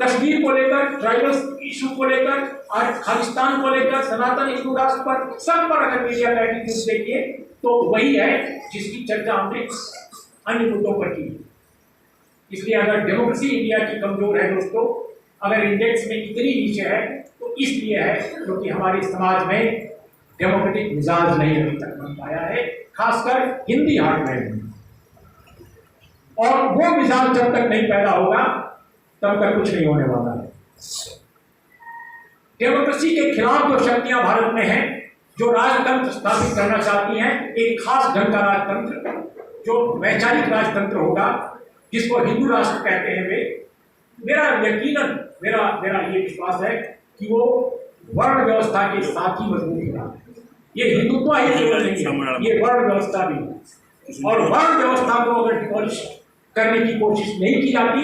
कश्मीर को लेकर, ट्राइबल इशू को लेकर और खालिस्तान को लेकर, सनातन हिंदू राष्ट्र पर, सब पर अगर मीडिया का एटीट्यूड देखिए तो वही है जिसकी चर्चा हमने अन्य मुद्दों पर की। इसलिए अगर डेमोक्रेसी इंडिया की कमजोर है दोस्तों, अगर इंडेक्स में इतनी नीचे है तो इसलिए है क्योंकि हमारे समाज में डेमोक्रेटिक मिजाज नहीं अभी तक बन पाया है, खासकर हिंदी हार्डवेयर में। और वो मिजाज जब तक नहीं पैदा होगा तब तक कुछ नहीं होने वाला है। डेमोक्रेसी के खिलाफ जो शक्तियां भारत में हैं, जो राजतंत्र स्थापित करना चाहती हैं, एक खास ढंग का राजतंत्र जो वैचारिक राजतंत्र होगा, जिसको हिंदू राष्ट्र कहते हैं, वे मेरा यकीनन मेरा ये विश्वास है कि वो वर्ण व्यवस्था के साथ ही मजबूत होगा। ये हिंदुत्व ही केवल नहीं है, ये वर्ण व्यवस्था भी है। और वर्ण व्यवस्था को अगर डिमोलिश करने की कोशिश नहीं की जाती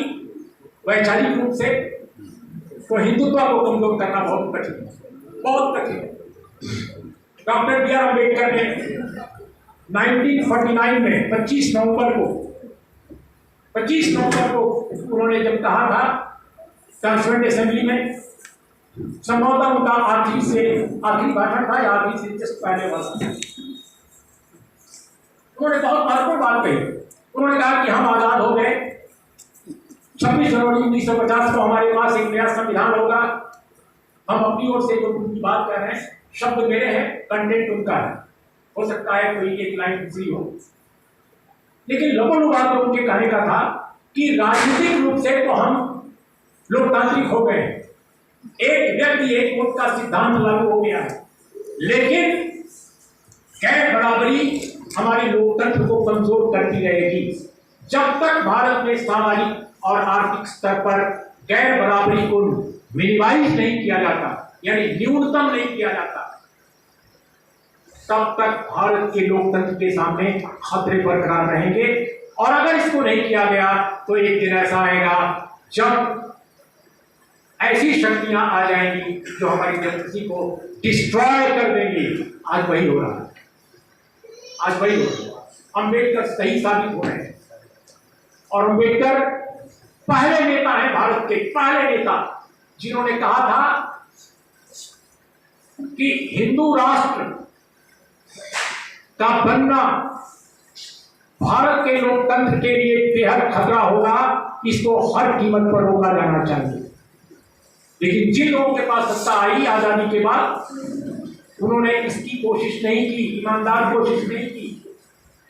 वैचारिक रूप से, तो हिंदुत्व को कमजोर करना बहुत कठिन है, बहुत कठिन है। डॉक्टर बी आर अम्बेडकर ने 1949 में 25 नवंबर को उन्होंने जब कहा था कॉन्स्टिट्यूएंट असेंबली में, संभवतः उनका आखिरी भाषण था या आखिरी से जस्ट पहले वाला, उन्होंने बहुत महत्वपूर्ण बात कही। उन्होंने कहा कि हम आजाद हो गए, 26 जनवरी 1950 को हमारे पास एक नया संविधान होगा। हम अपनी ओर से जो उनकी बात कर रहे हैं, शब्द मेरे हैं, कंटेंट उनका है। हो सकता है कोई एक लाइन दूसरी हो, लेकिन लबोलुबाद तो उनके कहने का था कि राजनीतिक रूप से तो हम लोकतांत्रिक हो गए, एक व्यक्ति एक वोट का सिद्धांत लागू हो गया है, लेकिन गैर बराबरी हमारे लोकतंत्र को कमजोर करती रहेगी। जब तक भारत में सामाजिक और आर्थिक स्तर पर गैर बराबरी को मिनिमाइज नहीं किया जाता, यानी न्यूनतम नहीं किया जाता, तब तक भारत के लोकतंत्र के सामने खतरे बरकरार रहेंगे। और अगर इसको नहीं किया गया तो एक दिन ऐसा आएगा जब ऐसी शक्तियां आ जाएंगी जो हमारी डेमोक्रेसी को डिस्ट्रॉय कर देंगी। आज वही हो रहा है, आज वही हो रहा है। अम्बेडकर सही साबित हो रहे हैं, और अम्बेडकर पहले नेता हैं, भारत के पहले नेता जिन्होंने कहा था कि हिंदू राष्ट्र का बनना भारत के लोकतंत्र के लिए बेहद खतरा होगा, इसको हर कीमत पर रोका जाना चाहिए। लेकिन जिन लोगों के पास सत्ता आई आजादी के बाद, उन्होंने इसकी कोशिश नहीं की, ईमानदार कोशिश नहीं की,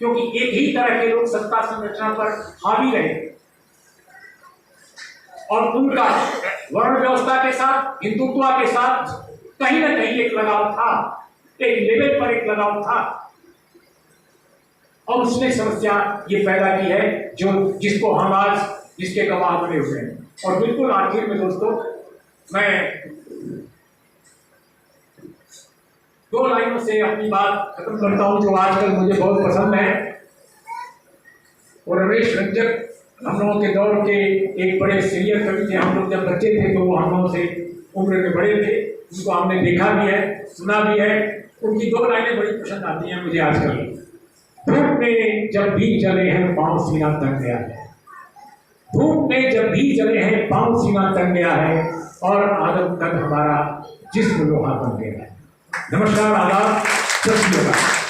क्योंकि एक ही तरह के लोग सत्ता संरचना पर हावी रहे और उनका वर्ण व्यवस्था के साथ, हिंदुत्व के साथ कहीं ना कहीं एक लगाव था, एक लेवल पर एक लगाव था, और उसने समस्या ये पैदा की है जिसको हम आज जिसके गवाह बने हुए हैं। और बिल्कुल आखिर में दोस्तों, मैं 2 लाइनों से अपनी बात खत्म करता हूं जो आजकल मुझे बहुत पसंद है। और रमेश रंजक हम लोगों के दौर के एक बड़े सीनियर कवि थे। हम लोग जब बच्चे थे तो वो हम लोगों से उम्र में बड़े थे, उनको हमने देखा भी है, सुना भी है। उनकी 2 लाइनें बड़ी पसंद आती हैं मुझे आजकल। धूप में जब भी जले हैं पाँव सीना तन गया है, धूप में जब भी जले हैं पाँव सीना तन गया है, और आदम तक हमारा जिस्म लोहा बन गया है। नमस्कार, आदाब, सत श्री अकाल।